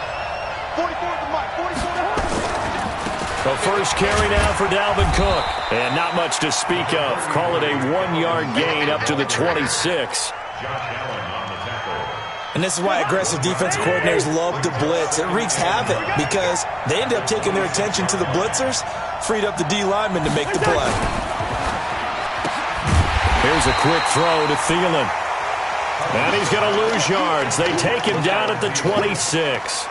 44 to Mike, 44 to Hunt. The first carry now for Dalvin Cook. And not much to speak of. Call it a 1-yard gain up to the 26. And this is why aggressive defensive coordinators love to blitz. It wreaks havoc because they end up taking their attention to the blitzers, freed up the D lineman to make the play. Here's a quick throw to Thielen. And he's going to lose yards. They take him down at the 26.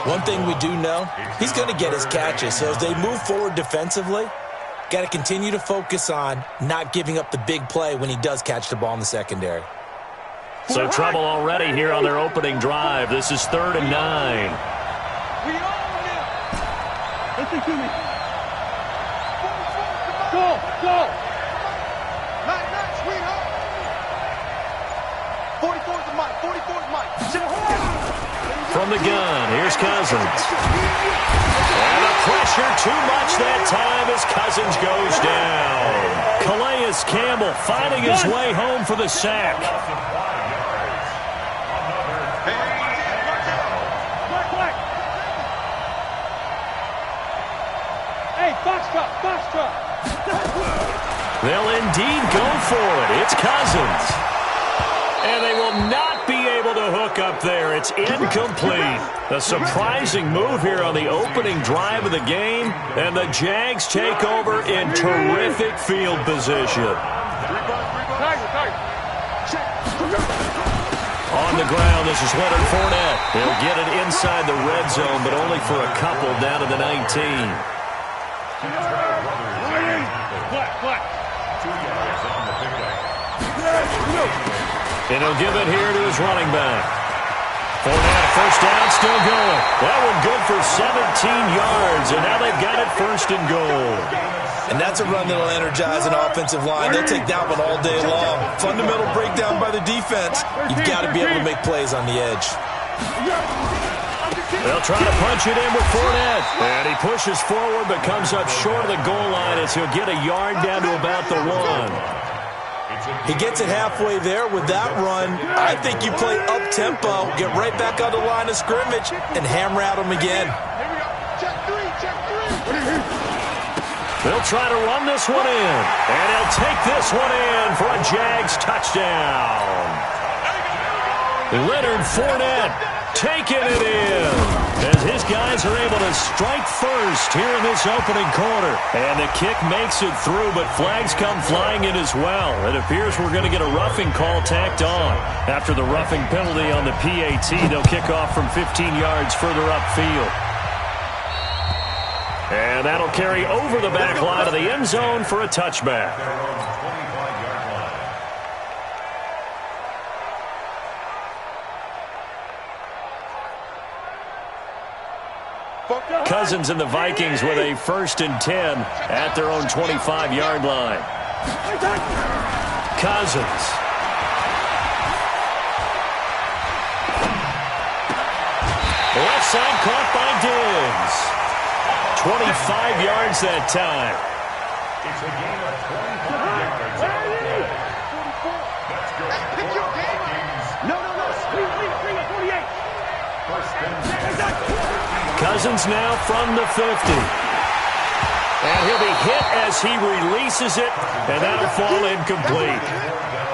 One thing we do know, he's going to get his catches. So as they move forward defensively, got to continue to focus on not giving up the big play when he does catch the ball in the secondary. So trouble already here on their opening drive. This is 3rd and 9. Listen to me. Go. Night, sweetheart. 44 to Mike, 44 to Mike. From the gun, here's Cousins. And the pressure too much that time as Cousins goes down. Calais Campbell finding his way home for the sack. Hey, box truck. They'll indeed go for it. It's Cousins. And they will not be able to hook up there. It's incomplete. A surprising move here on the opening drive of the game. And the Jags take over in terrific field position. On the ground, this is Leonard Fournette. He'll get it inside the red zone, but only for a couple down to the 19. And he'll give it here to his running back. Fournette, first down, still going. That one good for 17 yards, and now they've got it 1st and goal. And that's a run that'll energize an offensive line. They'll take that one all day long. Fundamental breakdown by the defense. You've got to be able to make plays on the edge. They'll try to punch it in with Fournette. And he pushes forward, but comes up short of the goal line as he'll get a yard down to about the 1. He gets it halfway there with that run. I think you play up-tempo, get right back on the line of scrimmage, and hammer at him again. They'll try to run this one in. And he'll take this one in for a Jags touchdown. Leonard Fournette taking it in as his guys are able to strike first here in this opening quarter. And the kick makes it through, but flags come flying in as well. It appears we're going to get a roughing call tacked on. After the roughing penalty on the PAT, they'll kick off from 15 yards further upfield. And that'll carry over the back line of the end zone for a touchback. Cousins and the Vikings with a 1st and 10 at their own 25-yard line. Cousins. Left side caught by Diggs. 25 yards that time. It's a gain of 25 yards. That's good. Pick your game. No. 48. First and 10. Cousins now from the 50. And he'll be hit as he releases it, and that'll fall incomplete.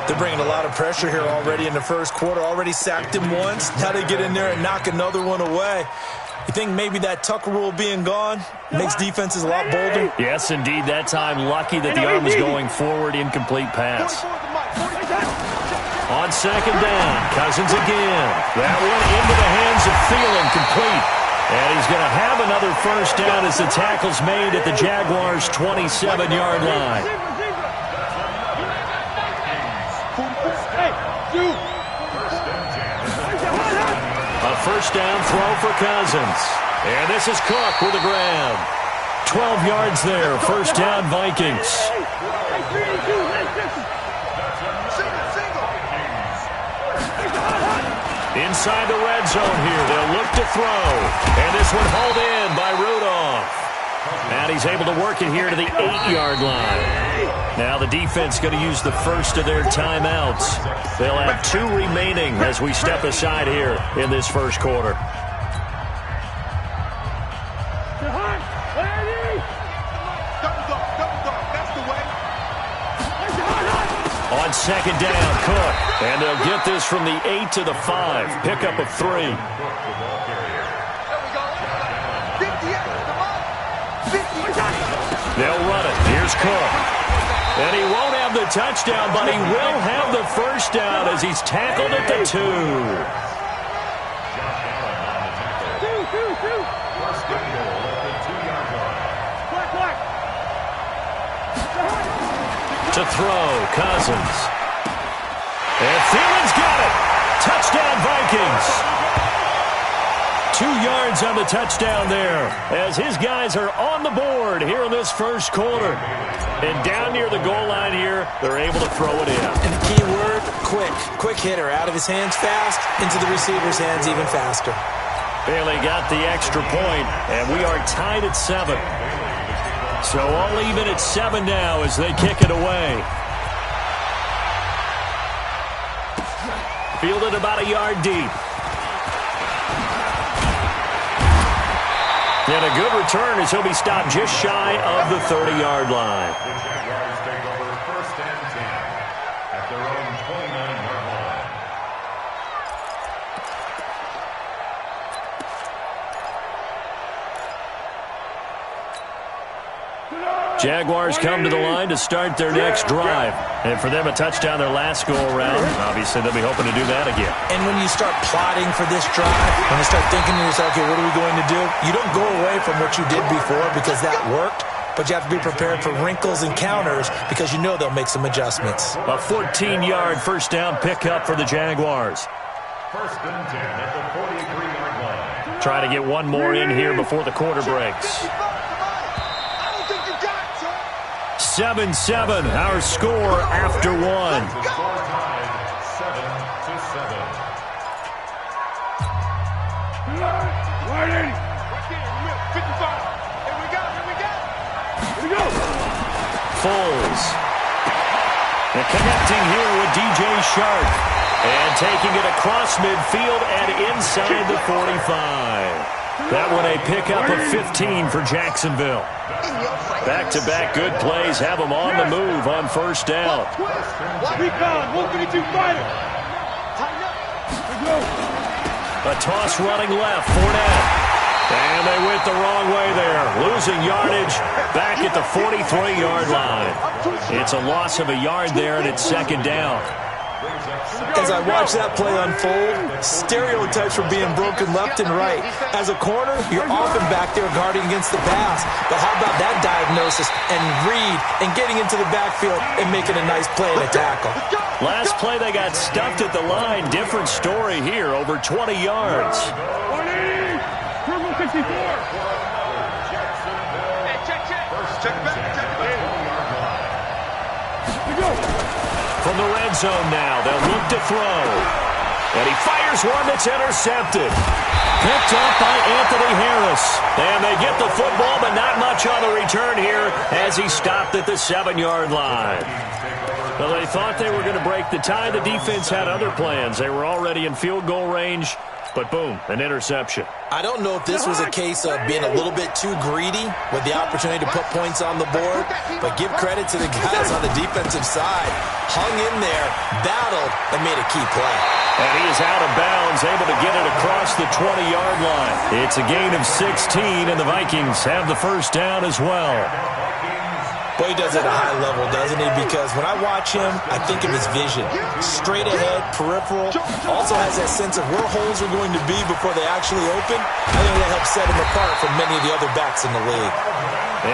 They're bringing a lot of pressure here already in the first quarter. Already sacked him once. Now they get in there and knock another one away. You think maybe that Tucker rule being gone makes defenses a lot bolder? Yes, indeed. That time, lucky that the arm was going forward. Incomplete pass. On second down, Cousins again. That one into the hands of Thielen, complete. And he's going to have another first down as the tackle's made at the Jaguars' 27-yard line. A first down throw for Cousins. And this is Cook with a grab. 12 yards there, first down Vikings. Inside the red zone here, they'll look to throw. And this one hauled in by Rudolph. And he's able to work it here to the 8-yard line. Now the defense going to use the first of their timeouts. They'll have 2 remaining as we step aside here in this first quarter. On second down, Cook. And they'll get this from the 8 to the 5. Pickup of 3. They'll run it. Here's Cook. And he won't have the touchdown, but he will have the first down as he's tackled at the 2. To throw, Cousins. And Thielen's got it. Touchdown, Vikings. 2 yards on the touchdown there as his guys are on the board here in this first quarter. And down near the goal line here, they're able to throw it in. And the key word, quick. Quick hitter. Out of his hands fast, into the receiver's hands even faster. Bailey got the extra point, and we are tied at 7. So all even at 7 now as they kick it away. Fielded about a yard deep. And a good return as he'll be stopped just shy of the 30-yard line. The Jaguars take over first and 10 at their own 29-yard line. Jaguars come to the line to start their next drive. And for them, a touchdown their last go-around. Obviously, they'll be hoping to do that again. And when you start plotting for this drive, when you start thinking to yourself, okay, what are we going to do? You don't go away from what you did before because that worked, but you have to be prepared for wrinkles and counters because you know they'll make some adjustments. A 14-yard first down pickup for the Jaguars. First and 10 at the 43-yard line. Try to get one more in here before the quarter breaks. 7-7, our score after 1. The score tied 7-7. Right 55. Here we go. Foles. And connecting here with DJ Shark. And taking it across midfield and inside the 45. That one a pickup of 15 for Jacksonville. Back-to-back good plays have them on the move on first down. A toss running left, Fournette. And they went the wrong way there, losing yardage back at the 43-yard line. It's a loss of a yard there, and it's second down. As I watch that play unfold, stereotypes were being broken left and right. As a corner, you're often back there guarding against the pass. But how about that diagnosis and read and getting into the backfield and making a nice play and a tackle? Last play, they got stuffed at the line. Different story here, over 20 yards. 64. From the red zone now, they'll look to throw. And he fires one that's intercepted. Picked up by Anthony Harris. And they get the football, but not much on the return here as he stopped at the 7-yard line. Well, they thought they were going to break the tie. The defense had other plans. They were already in field goal range. But boom, an interception. I don't know if this was a case of being a little bit too greedy with the opportunity to put points on the board, but give credit to the guys on the defensive side. Hung in there, battled, and made a key play. And he is out of bounds, able to get it across the 20-yard line. It's a gain of 16, and the Vikings have the first down as well. Boy, he does it at a high level, doesn't he? Because when I watch him, I think of his vision. Straight ahead, peripheral. Also has that sense of where holes are going to be before they actually open. I think that helps set him apart from many of the other backs in the league.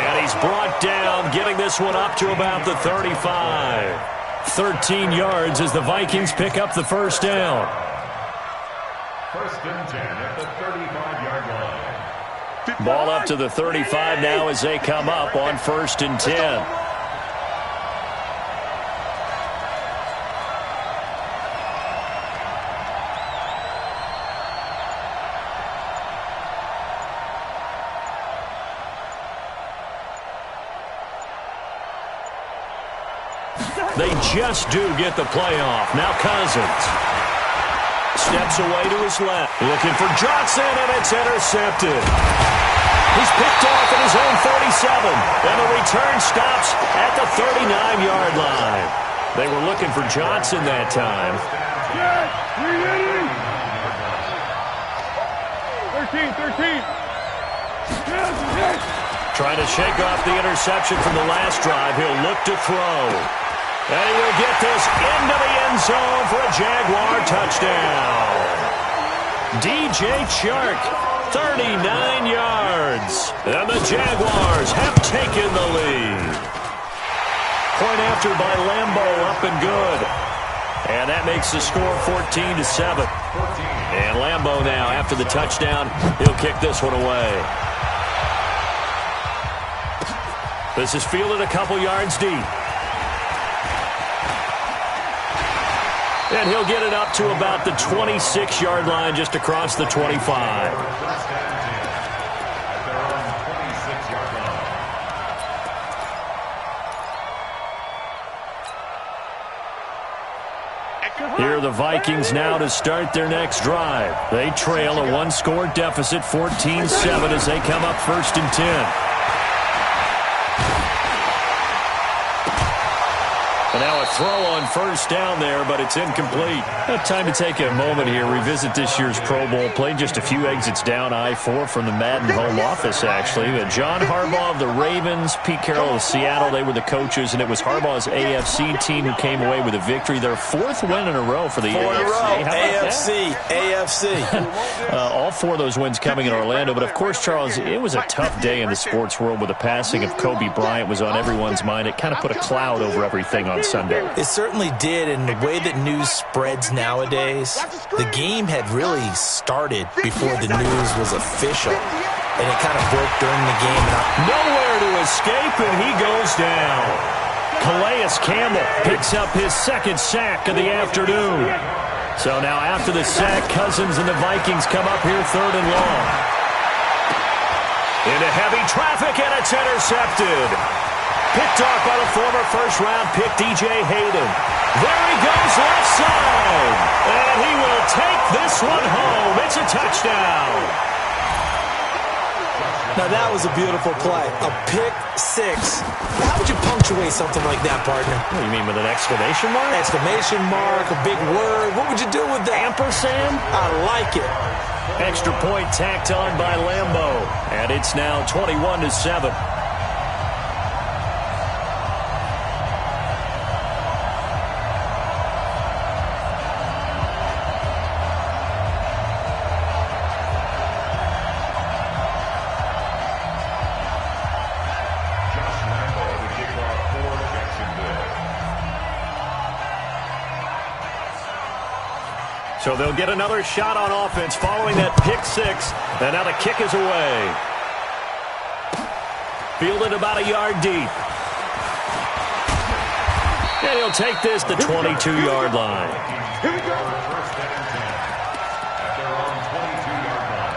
And he's brought down, getting this one up to about the 35. 13 yards as the Vikings pick up the first down. First and 10 at the 35-yard line. Ball up to the 35 now as they come up on first and 10. They just do get the playoff. Now Cousins steps away to his left. Looking for Johnson, and it's intercepted. He's picked off at his own 47, and the return stops at the 39-yard line. They were looking for Johnson that time. 13. Trying to shake off the interception from the last drive. He'll look to throw. And he will get this into the end zone for a Jaguar touchdown. DJ Chark, 39 yards. And the Jaguars have taken the lead. Point after by Lambo, up and good. And that makes the score 14-7. And Lambo now, after the touchdown, he'll kick this one away. This is fielded a couple yards deep. And he'll get it up to about the 26-yard line, just across the 25. Here are the Vikings now to start their next drive. They trail a one-score deficit, 14-7, as they come up first and 10. And now a throw on first down there, but it's incomplete. Time to take a moment here, revisit this year's Pro Bowl. Played just a few exits down I-4 from the Madden home office, actually. But John Harbaugh of the Ravens, Pete Carroll of Seattle, they were the coaches, and it was Harbaugh's AFC team who came away with a victory. Their fourth win in a row for the AFC. AFC. All four of those wins coming in Orlando. But, of course, Charles, it was a tough day in the sports world with the passing of Kobe Bryant was on everyone's mind. It kind of put a cloud over everything on Sunday. It certainly did, and the way that news spreads nowadays, the game had really started before the news was official, and it kind of broke during the game. Nowhere to escape, and he goes down. Calais Campbell picks up his second sack of the afternoon. So now after the sack, Cousins and the Vikings come up here third and long. Into heavy traffic, and it's intercepted. Picked off by the former first-round pick, DJ Hayden. There he goes left side. And he will take this one home. It's a touchdown. Now, that was a beautiful play. A pick six. How would you punctuate something like that, partner? What do you mean, with an exclamation mark? Exclamation mark, a big word. What would you do with that? Ampersand? I like it. Extra point tacked on by Lambeau. And it's now 21-7. So they'll get another shot on offense following that pick six. And now the kick is away. Fielded about a yard deep. And he'll take this to 22-yard line. Here we go. First down and 10 at their own 22-yard line.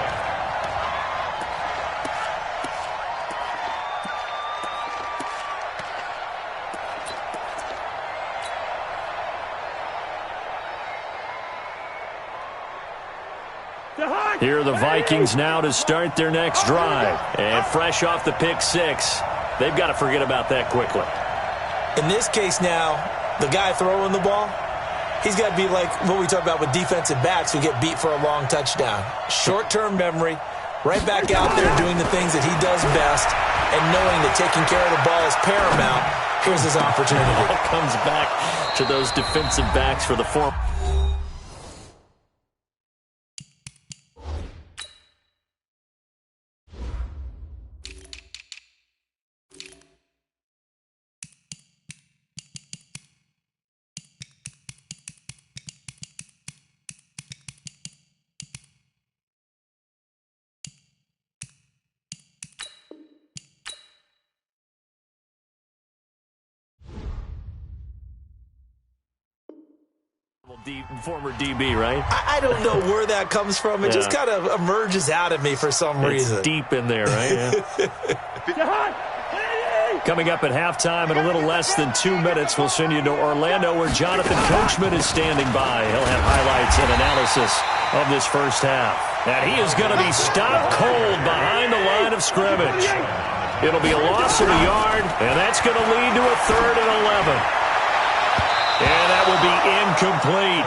Here are the Vikings now to start their next drive. And fresh off the pick six, they've got to forget about that quickly. In this case now, the guy throwing the ball, he's got to be like what we talk about with defensive backs who get beat for a long touchdown. Short-term memory, right back out there doing the things that he does best, and knowing that taking care of the ball is paramount. Here's his opportunity. It all comes back to those defensive backs for the form. Former DB, right? I don't know where that comes from. It just kind of emerges out of me for some reason. It's deep in there, right? Yeah. Coming up at halftime in a little less than 2 minutes, we'll send you to Orlando where Jonathan Coachman is standing by. He'll have highlights and analysis of this first half. And he is going to be stopped cold behind the line of scrimmage. It'll be a loss of a yard, and that's going to lead to a 3rd and 11. And that will be incomplete.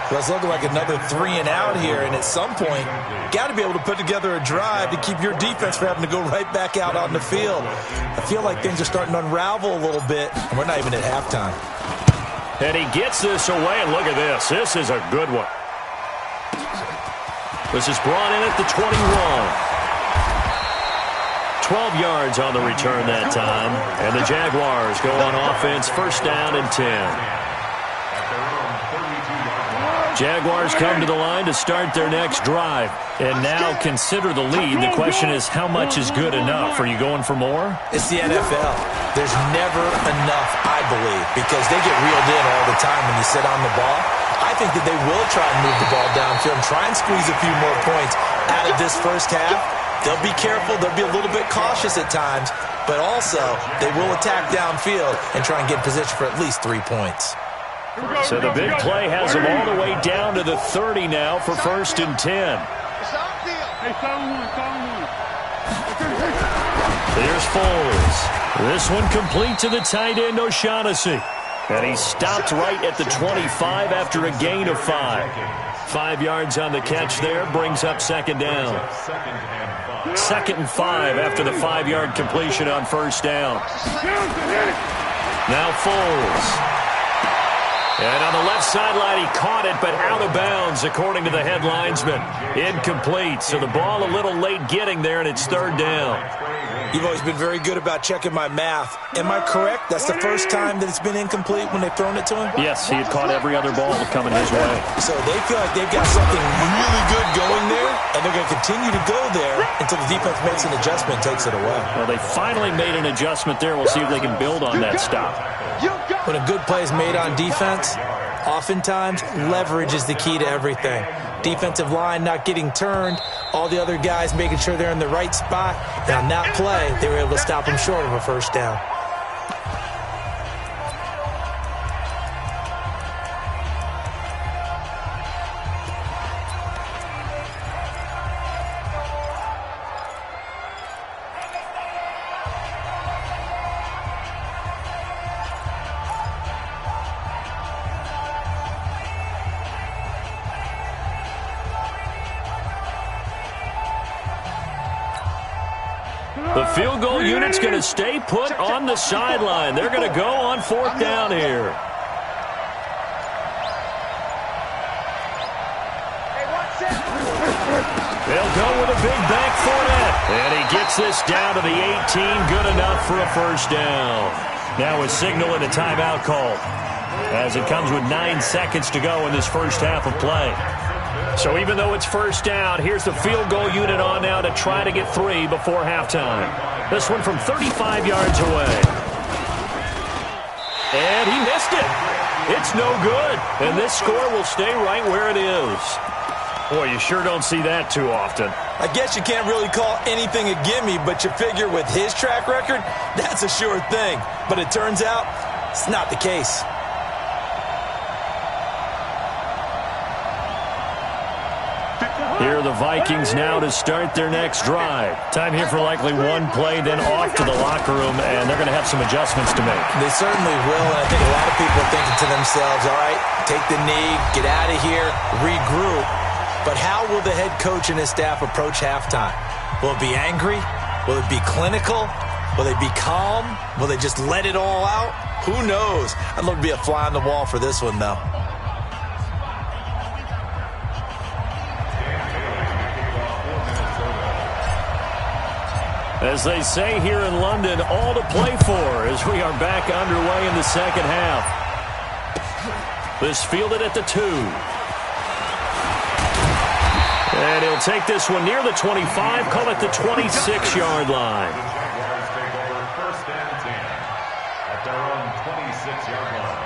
Well, it's looking like another 3 and out here, and at some point, got to be able to put together a drive to keep your defense from having to go right back out on the field. I feel like things are starting to unravel a little bit, and we're not even at halftime. And he gets this away, and look at this. This is a good one. This is brought in at the 21. 12 yards on the return that time. And the Jaguars go on offense, first down and 10. Jaguars come to the line to start their next drive. And now consider the lead. The question is, how much is good enough? Are you going for more? It's the NFL. There's never enough, I believe, because they get reeled in all the time when you sit on the ball. I think that they will try and move the ball downfield and try and squeeze a few more points out of this first half. They'll be careful. They'll be a little bit cautious at times, but also they will attack downfield and try and get in position for at least 3 points. So the big play has them all the way down to the 30 now for first and 10. Here's Foles. This one complete to the tight end, O'Shaughnessy. And he stopped right at the 25 after a gain of 5. 5 yards on the catch there, brings up second down. 2nd and 5 after the 5-yard completion on first down. Now Foles. And on the left sideline, he caught it, but out of bounds, according to the head linesman. Incomplete, so the ball a little late getting there, and it's 3rd down. You've always been very good about checking my math. Am I correct? That's the first time that it's been incomplete when they've thrown it to him? Yes, he had caught every other ball coming his way. So they feel like they've got something really good going there, and they're going to continue to go there until the defense makes an adjustment and takes it away. Well, they finally made an adjustment there. We'll see if they can build on that stop. When a good play is made on defense, oftentimes leverage is the key to everything. Defensive line not getting turned, all the other guys making sure they're in the right spot. And on that play, they were able to stop them short of a first down. field goal unit's going to stay put on the sideline. They're going to go on 4th down here. They'll go with a big bank for it. And he gets this down to the 18. Good enough for a first down. Now a signal and a timeout called, as it comes with 9 seconds to go in this first half of play. So even though it's first down, here's the field goal unit on now to try to get 3 before halftime. This one from 35 yards away. And he missed it. It's no good. And this score will stay right where it is. Boy, you sure don't see that too often. I guess you can't really call anything a gimme, but you figure with his track record, that's a sure thing. But it turns out it's not the case. Here are the Vikings now to start their next drive. Time here for likely one play, then off to the locker room, and they're going to have some adjustments to make. They certainly will, and I think a lot of people are thinking to themselves, all right, take the knee, get out of here, regroup. But how will the head coach and his staff approach halftime? Will it be angry? Will it be clinical? Will they be calm? Will they just let it all out? Who knows? I'd love to be a fly on the wall for this one, though. As they say here in London, all to play for as we are back underway in the second half. This fielded at the 2. And he'll take this one near the 25, call it the 26-yard line. The Jaguars take over 1st and 10 at their own 26-yard line.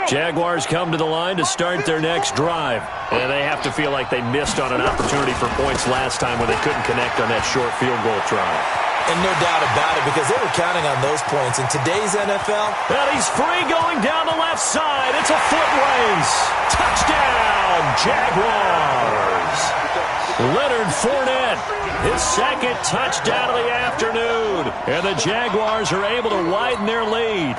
Jaguars come to the line to start their next drive. And they have to feel like they missed on an opportunity for points last time when they couldn't connect on that short field goal try. And no doubt about it, because they were counting on those points. In today's NFL, and he's free going down the left side. It's a foot race. Touchdown, Jaguars. Leonard Fournette, his second touchdown of the afternoon. And the Jaguars are able to widen their lead.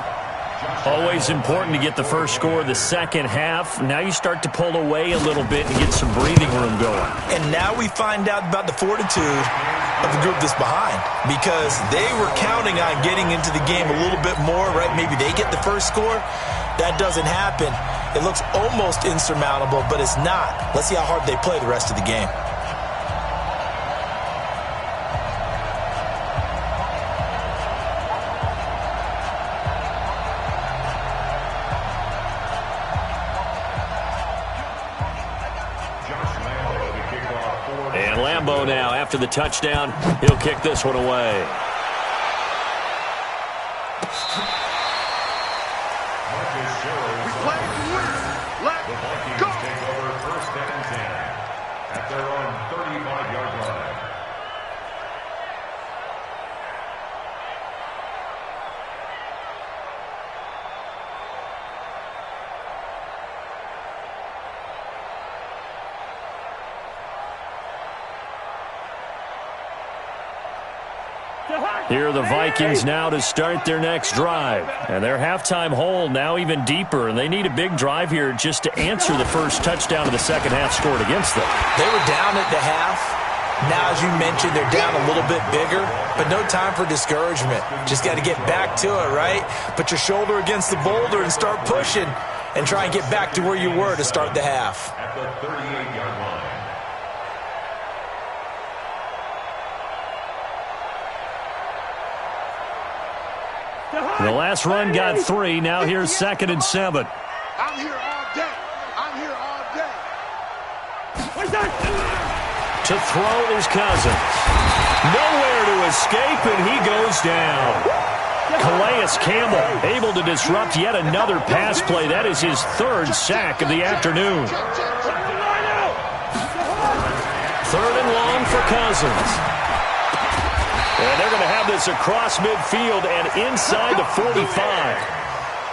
Always important to get the first score of the second half. Now you start to pull away a little bit and get some breathing room going. And now we find out about the fortitude of the group that's behind, because they were counting on getting into the game a little bit more, right? Maybe they get the first score. That doesn't happen. It looks almost insurmountable, but it's not. Let's see how hard they play the rest of the game. Now, after the touchdown, he'll kick this one away. We play to win. Let's go. Take over 1st and 10 at their own 35-yard line. Here are the Vikings now to start their next drive. And their halftime hole now even deeper, and they need a big drive here just to answer the first touchdown of the second half scored against them. They were down at the half. Now, as you mentioned, they're down a little bit bigger, but no time for discouragement. Just got to get back to it, right? Put your shoulder against the boulder and start pushing and try and get back to where you were to start the half. At the 38-yard line. The last run got 3. Now here's 2nd and 7. I'm here all day. I'm here all day. To throw is Cousins. Nowhere to escape, and he goes down. Calais Campbell able to disrupt yet another pass play. That is his 3rd sack of the afternoon. 3rd and long for Cousins. And they're going to have this across midfield and inside the 45.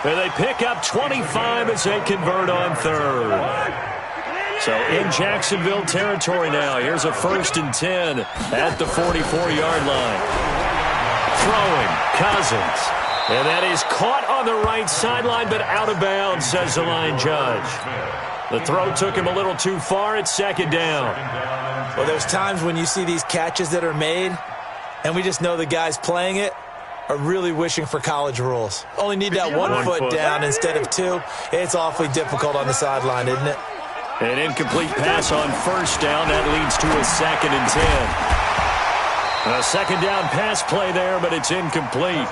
And they pick up 25 as they convert on 3rd. So in Jacksonville territory now. Here's a 1st and 10 at the 44-yard line. Throwing, Cousins. And that is caught on the right sideline, but out of bounds, says the line judge. The throw took him a little too far. It's 2nd down. Well, there's times when you see these catches that are made, and we just know the guys playing it are really wishing for college rules. Only need that one foot down instead of 2. It's awfully difficult on the sideline, isn't it? An incomplete pass on 1st down. That leads to a 2nd and 10. A 2nd down pass play there, but it's incomplete.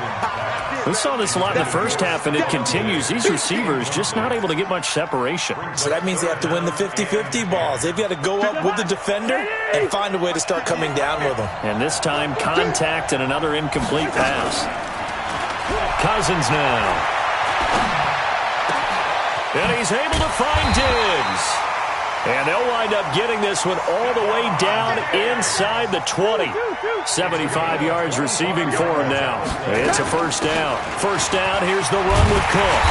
We saw this a lot in the first half, and it continues. These receivers just not able to get much separation. So that means they have to win the 50-50 balls. They've got to go up with the defender and find a way to start coming down with them. And this time, contact and another incomplete pass. Cousins now. And he's able to find Diggs. And they'll wind up getting this one all the way down inside the 20. 75 yards receiving for him now. It's a 1st down. 1st down, here's the run with Cook.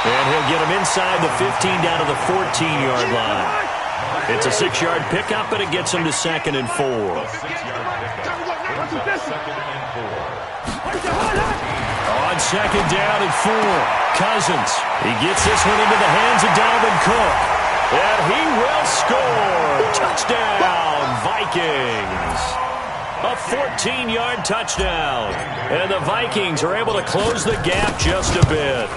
And he'll get him inside the 15 down to the 14-yard line. It's a 6-yard pickup, but it gets him to 2nd and 4. On 2nd down and 4, Cousins. He gets this one into the hands of Dalvin Cook. And he will score. Touchdown, Vikings. A 14-yard touchdown. And the Vikings are able to close the gap just a bit.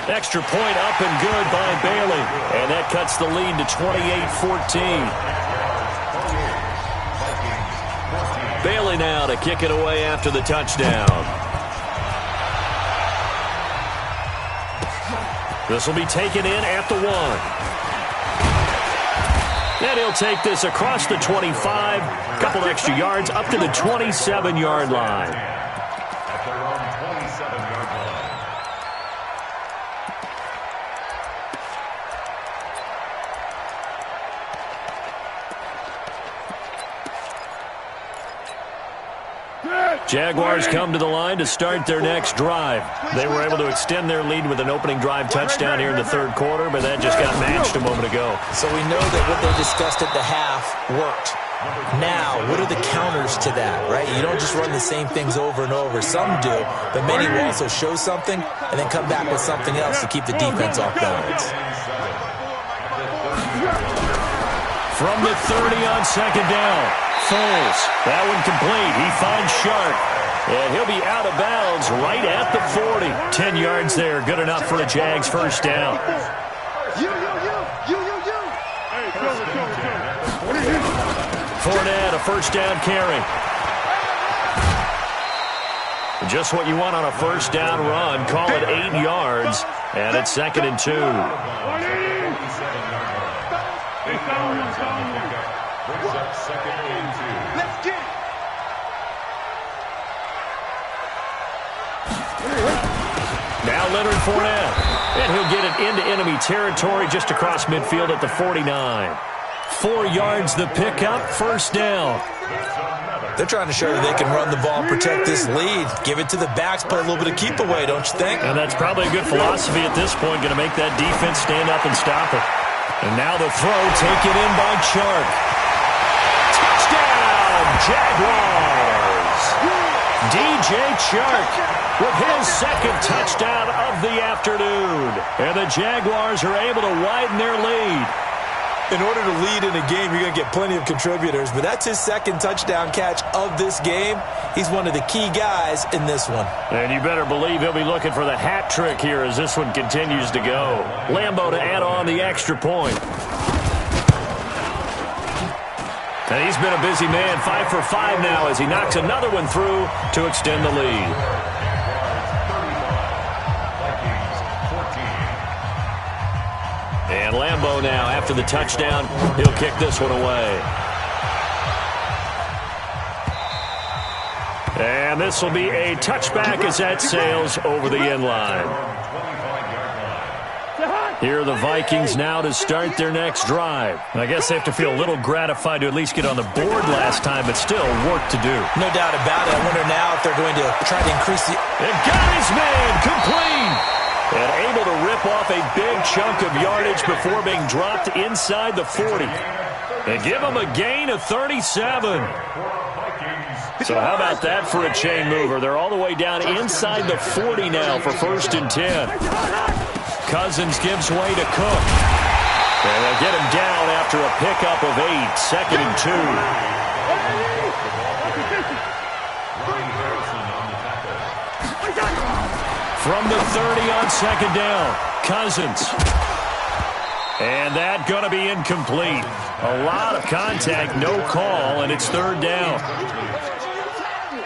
Extra point up and good by Bailey. And that cuts the lead to 28-14. Bailey now to kick it away after the touchdown. This will be taken in at the 1. And he'll take this across the 25. Couple extra yards up to the 27-yard line. At their own 27-yard line. Jaguars come to the line to start their next drive. They were able to extend their lead with an opening drive touchdown here in the 3rd quarter, but that just got matched a moment ago. So we know that what they discussed at the half worked. Now, what are the counters to that, right? You don't just run the same things over and over. Some do, but many will also show something and then come back with something else to keep the defense off balance. From the 30 on 2nd down. Foles, that one complete. He finds Sharp, and he'll be out of bounds right at the 40. 10 yards there, good enough for a Jags 1st down. Fournette, a 1st down carry. Just what you want on a 1st down run. Call it 8 yards, and it's 2nd and 2. Brings up 2nd and 2. Let's get it. Now Leonard Fournette. And he'll get it into enemy territory just across midfield at the 49. 4 yards the pickup, 1st down. They're trying to show that they can run the ball and protect this lead. Give it to the backs, play a little bit of keep away, don't you think? And that's probably a good philosophy at this point, going to make that defense stand up and stop it. And now the throw taken in by Chark. Jaguars. DJ Chark with his 2nd touchdown of the afternoon. And the Jaguars are able to widen their lead. In order to lead in a game, you're going to get plenty of contributors, but that's his 2nd touchdown catch of this game. He's one of the key guys in this one. And you better believe he'll be looking for the hat trick here as this one continues to go. Lambeau to add on the extra point. And he's been a busy man, 5 for 5 now as he knocks another one through to extend the lead. And Lambeau now, after the touchdown, he'll kick this one away. And this will be a touchback as that sails over the end line. Here are the Vikings now to start their next drive. And I guess they have to feel a little gratified to at least get on the board last time, but still work to do. No doubt about it. I wonder now if they're going to try to increase the... And got his man complete. And able to rip off a big chunk of yardage before being dropped inside the 40. And give them a gain of 37. So how about that for a chain mover? They're all the way down inside the 40 now for 1st and 10. Cousins gives way to Cook. And they'll get him down after a pickup of 8, 2nd and 2. From the 30 on 2nd down, Cousins. And that going to be incomplete. A lot of contact, no call, and it's 3rd down.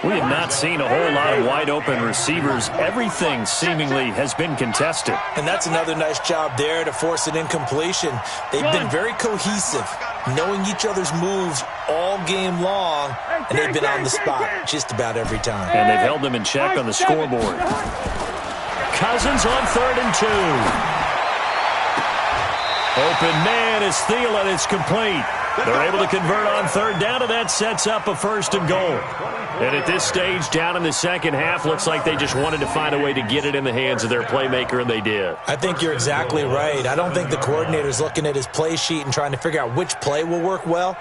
We have not seen a whole lot of wide-open receivers. Everything seemingly has been contested. And that's another nice job there to force an incompletion. They've been very cohesive, knowing each other's moves all game long, and they've been on the spot just about every time. And they've held them in check on the scoreboard. Cousins on 3rd and 2. Open man is Thielen. It's complete. They're able to convert on 3rd down, and that sets up a 1st and goal. And at this stage, down in the second half, looks like they just wanted to find a way to get it in the hands of their playmaker, and they did. I think you're exactly right. I don't think the coordinator's looking at his play sheet and trying to figure out which play will work well.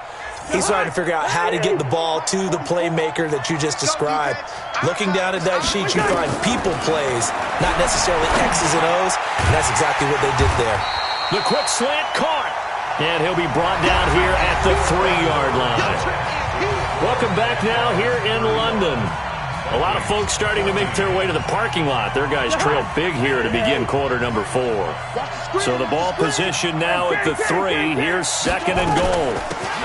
He's trying to figure out how to get the ball to the playmaker that you just described. Looking down at that sheet, you find people plays, not necessarily X's and O's, and that's exactly what they did there. The quick slant caught. And he'll be brought down here at the 3-yard line. Welcome back now here in London. A lot of folks starting to make their way to the parking lot. Their guys trail big here to begin quarter number 4. So the ball position now at the 3. Here's 2nd and goal.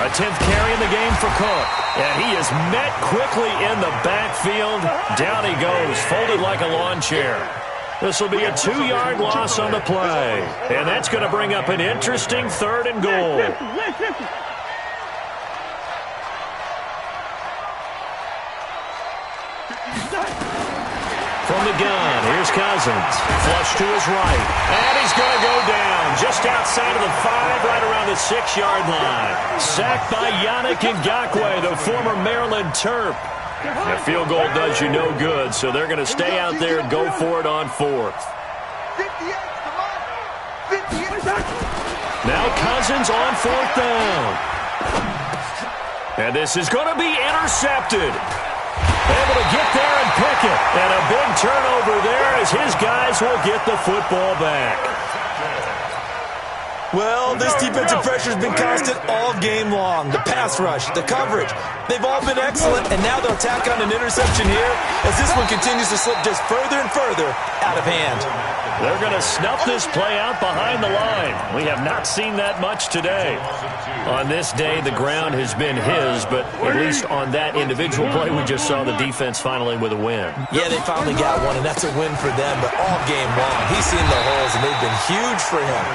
A 10th carry in the game for Cook. And he is met quickly in the backfield. Down he goes, folded like a lawn chair. This will be a 2-yard loss on the play. And that's going to bring up an interesting 3rd and goal. From the gun, here's Cousins. Flush to his right. And he's going to go down just outside of the 5, right around the 6-yard line. Sacked by Yannick Ngakoue, the former Maryland Terp. The field goal does you no good, so they're going to stay out there and go for it on 4th. Now Cousins on 4th down. And this is going to be intercepted. Able to get there and pick it. And a big turnover there as his guys will get the football back. Well, this defensive pressure has been constant all game long. The pass rush, the coverage, they've all been excellent, and now they'll tack on an interception here as this one continues to slip just further and further out of hand. They're going to snuff this play out behind the line. We have not seen that much today. On this day, the ground has been his, but at least on that individual play, we just saw the defense finally with a win. Yeah, they finally got one, and that's a win for them, but all game long, he's seen the holes, and they've been huge for him.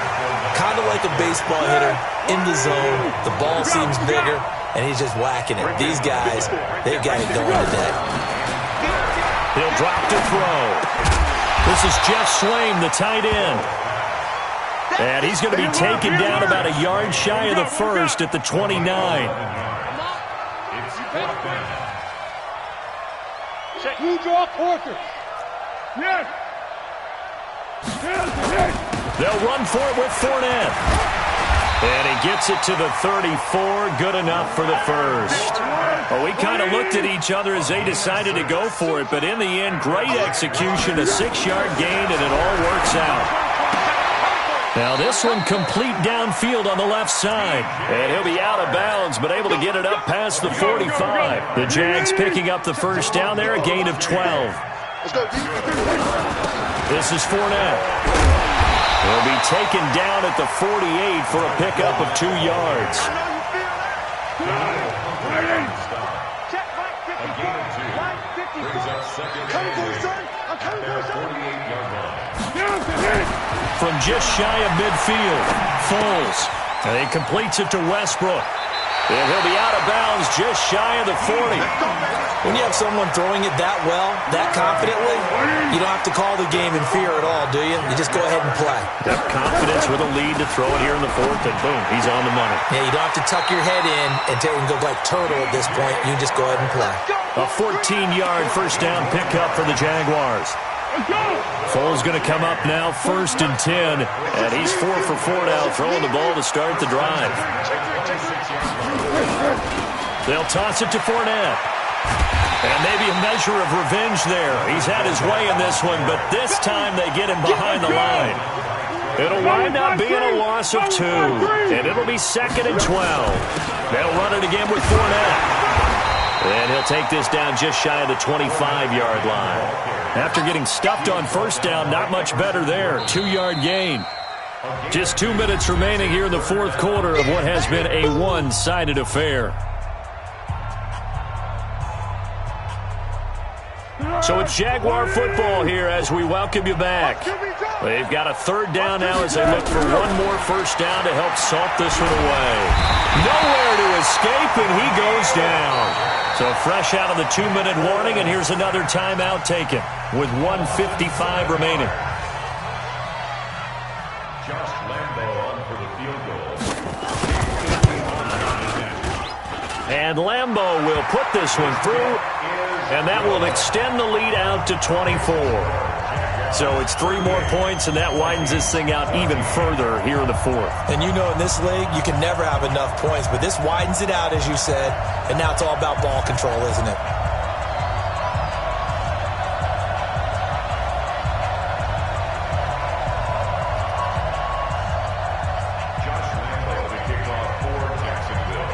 Kind of like a baseball hitter in the zone. The ball seems bigger, and he's just whacking it. These guys, they've got it going today. He'll drop to throw. This is Jeff Swaim, the tight end. And he's going to be taken down about a yard shy of the 1st at the 29. You draw Porter. Yes. They'll run for it with Fournette. And he gets it to the 34. Good enough for the 1st. Well, we kind of looked at each other as they decided to go for it, but in the end, great execution, a 6-yard gain, and it all works out. Now this one complete downfield on the left side. And he'll be out of bounds, but able to get it up past the 45. The Jags picking up the 1st down there, a gain of 12. This is Fournette. He'll be taken down at the 48 for a pickup of 2 yards. From just shy of midfield, Foles. And he completes it to Westbrook. And he'll be out of bounds just shy of the 40. When you have someone throwing it that well, that confidently, you don't have to call the game in fear at all, do you? You just go ahead and play. Have confidence with a lead to throw it here in the 4th, and boom, he's on the money. Yeah, you don't have to tuck your head in and go like turtle at this point. You just go ahead and play. A 14-yard 1st down pickup for the Jaguars. Foles going to come up now, 1st and 10. And he's 4 for 4 now, throwing the ball to start the drive. They'll toss it to Fournette. And maybe a measure of revenge there. He's had his way in this one, but this time they get him behind the line. It'll wind up being a loss of 2. And it'll be 2nd and 12. They'll run it again with Fournette. And he'll take this down just shy of the 25-yard line. After getting stuffed on 1st down, not much better there. 2-yard gain. Just 2 minutes remaining here in the 4th quarter of what has been a one-sided affair. So it's Jaguar football here as we welcome you back. They've got a 3rd down now as they look for one more 1st down to help salt this one away. Nowhere to escape, and he goes down. So fresh out of the 2-minute warning, and here's another timeout taken with 1:55 remaining. Josh Lambo on for the field goal. And Lambo will put this one through, and that will extend the lead out to 24. So it's 3 more points, and that widens this thing out even further here in the 4th. And you know in this league, you can never have enough points, but this widens it out, as you said, and now it's all about ball control, isn't it? Josh Lambo to kick off for Jacksonville.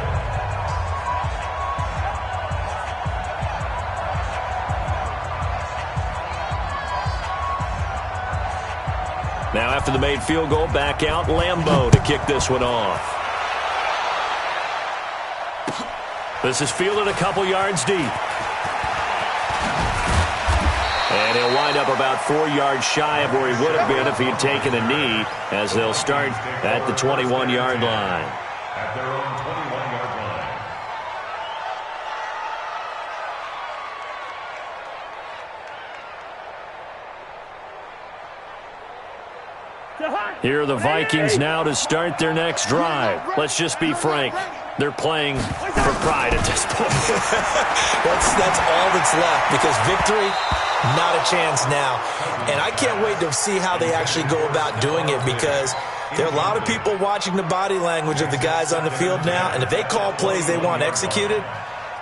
Now after the made field goal, back out Lambo to kick this one off. This is fielded a couple yards deep. And he'll wind up about 4 yards shy of where he would have been if he had taken a knee, as they'll start at the 21-yard line. At their own 21-yard line. Here are the Vikings now to start their next drive. Let's just be frank. They're playing for pride at this point. That's all that's left, because victory, not a chance now. And I can't wait to see how they actually go about doing it, because there are a lot of people watching the body language of the guys on the field now, and if they call plays they want executed,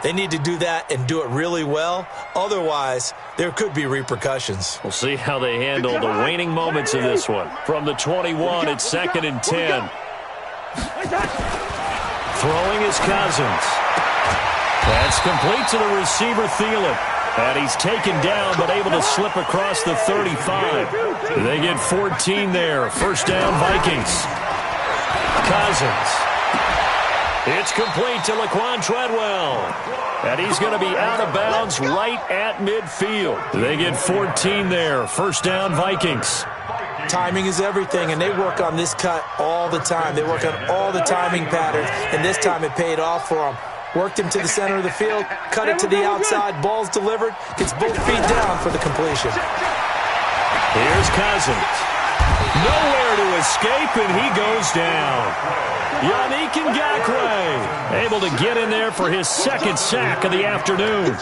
they need to do that and do it really well. Otherwise, there could be repercussions. We'll see how they handle the waning moments of this one. From the 21, it's 2nd and 10. Throwing is Cousins. That's complete to the receiver, Thielen. And he's taken down, but able to slip across the 35. They get 14 there. 1st down, Vikings. Cousins. It's complete to Laquan Treadwell. And he's going to be out of bounds right at midfield. They get 14 there. 1st down, Vikings. Timing is everything, and they work on this cut all the time. They work on all the timing patterns, and this time it paid off for them. Worked him to the center of the field, cut it to the outside, ball's delivered, gets both feet down for the completion. Here's Cousins. Nowhere to escape, and he goes down. Yannick Ngakoue able to get in there for his 2nd sack of the afternoon.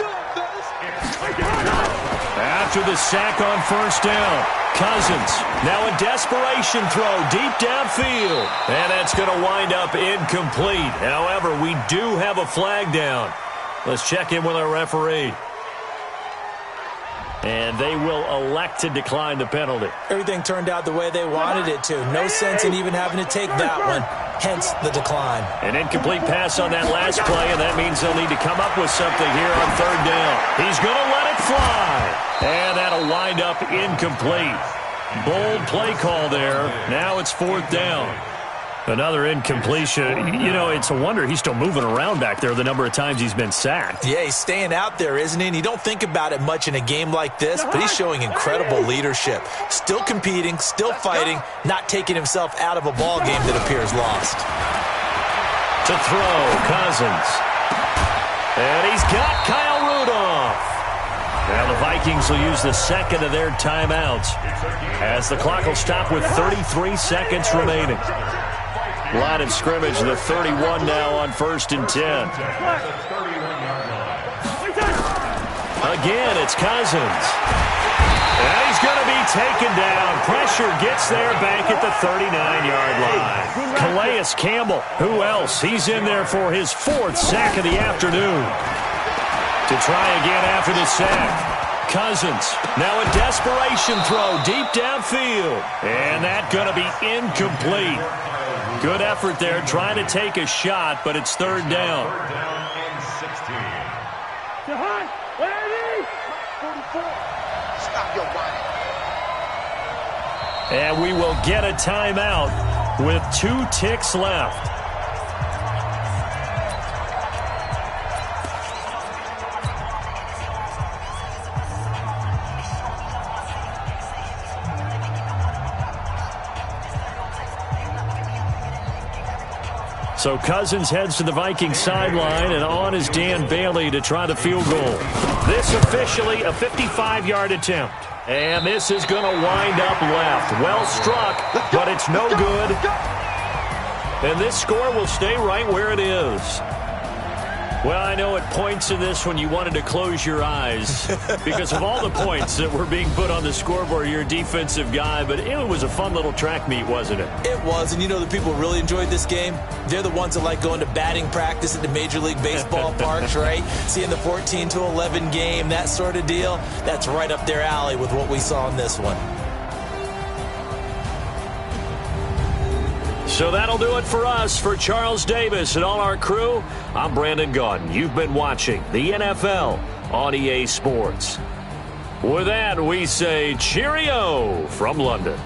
After the sack on 1st down, Cousins, now a desperation throw deep downfield. And that's going to wind up incomplete. However, we do have a flag down. Let's check in with our referee. And they will elect to decline the penalty. Everything turned out the way they wanted it to. No sense in even having to take that one. Hence the decline. An incomplete pass on that last play, and that means they'll need to come up with something here on 3rd down. He's going to let it fly. And that'll wind up incomplete. Bold play call there. Now it's 4th down. Another incompletion. You know, it's a wonder he's still moving around back there the number of times he's been sacked. Yeah, he's staying out there, isn't he? And you don't think about it much in a game like this, but he's showing incredible leadership. Still competing, still fighting, not taking himself out of a ball game that appears lost. To throw, Cousins. And he's got Kyle Rudolph. Now the Vikings will use the 2nd of their timeouts as the clock will stop with 33 seconds remaining. Line of scrimmage, the 31 now on 1st and 10. Again, it's Cousins. And he's going to be taken down. Pressure gets there back at the 39-yard line. Calais Campbell, who else? He's in there for his 4th sack of the afternoon. To try again after the sack. Cousins, now a desperation throw deep downfield. And that's going to be incomplete. Good effort there trying to take a shot, but it's 3rd down. 3rd down and 16. Stop your whining. And we will get a timeout with 2 ticks left. So Cousins heads to the Vikings sideline, and on is Dan Bailey to try the field goal. This officially a 55-yard attempt. And this is going to wind up left. Well struck, but it's no good. And this score will stay right where it is. Well, I know at points in this when you wanted to close your eyes because of all the points that were being put on the scoreboard. You're a defensive guy, but it was a fun little track meet, wasn't it? It was, and you know the people really enjoyed this game? They're the ones that like going to batting practice at the Major League Baseball parks, right? Seeing the 14-11 game, that sort of deal. That's right up their alley with what we saw in this one. So that'll do it for us. For Charles Davis and all our crew, I'm Brandon Gaudin. You've been watching the NFL on EA Sports. With that, we say cheerio from London.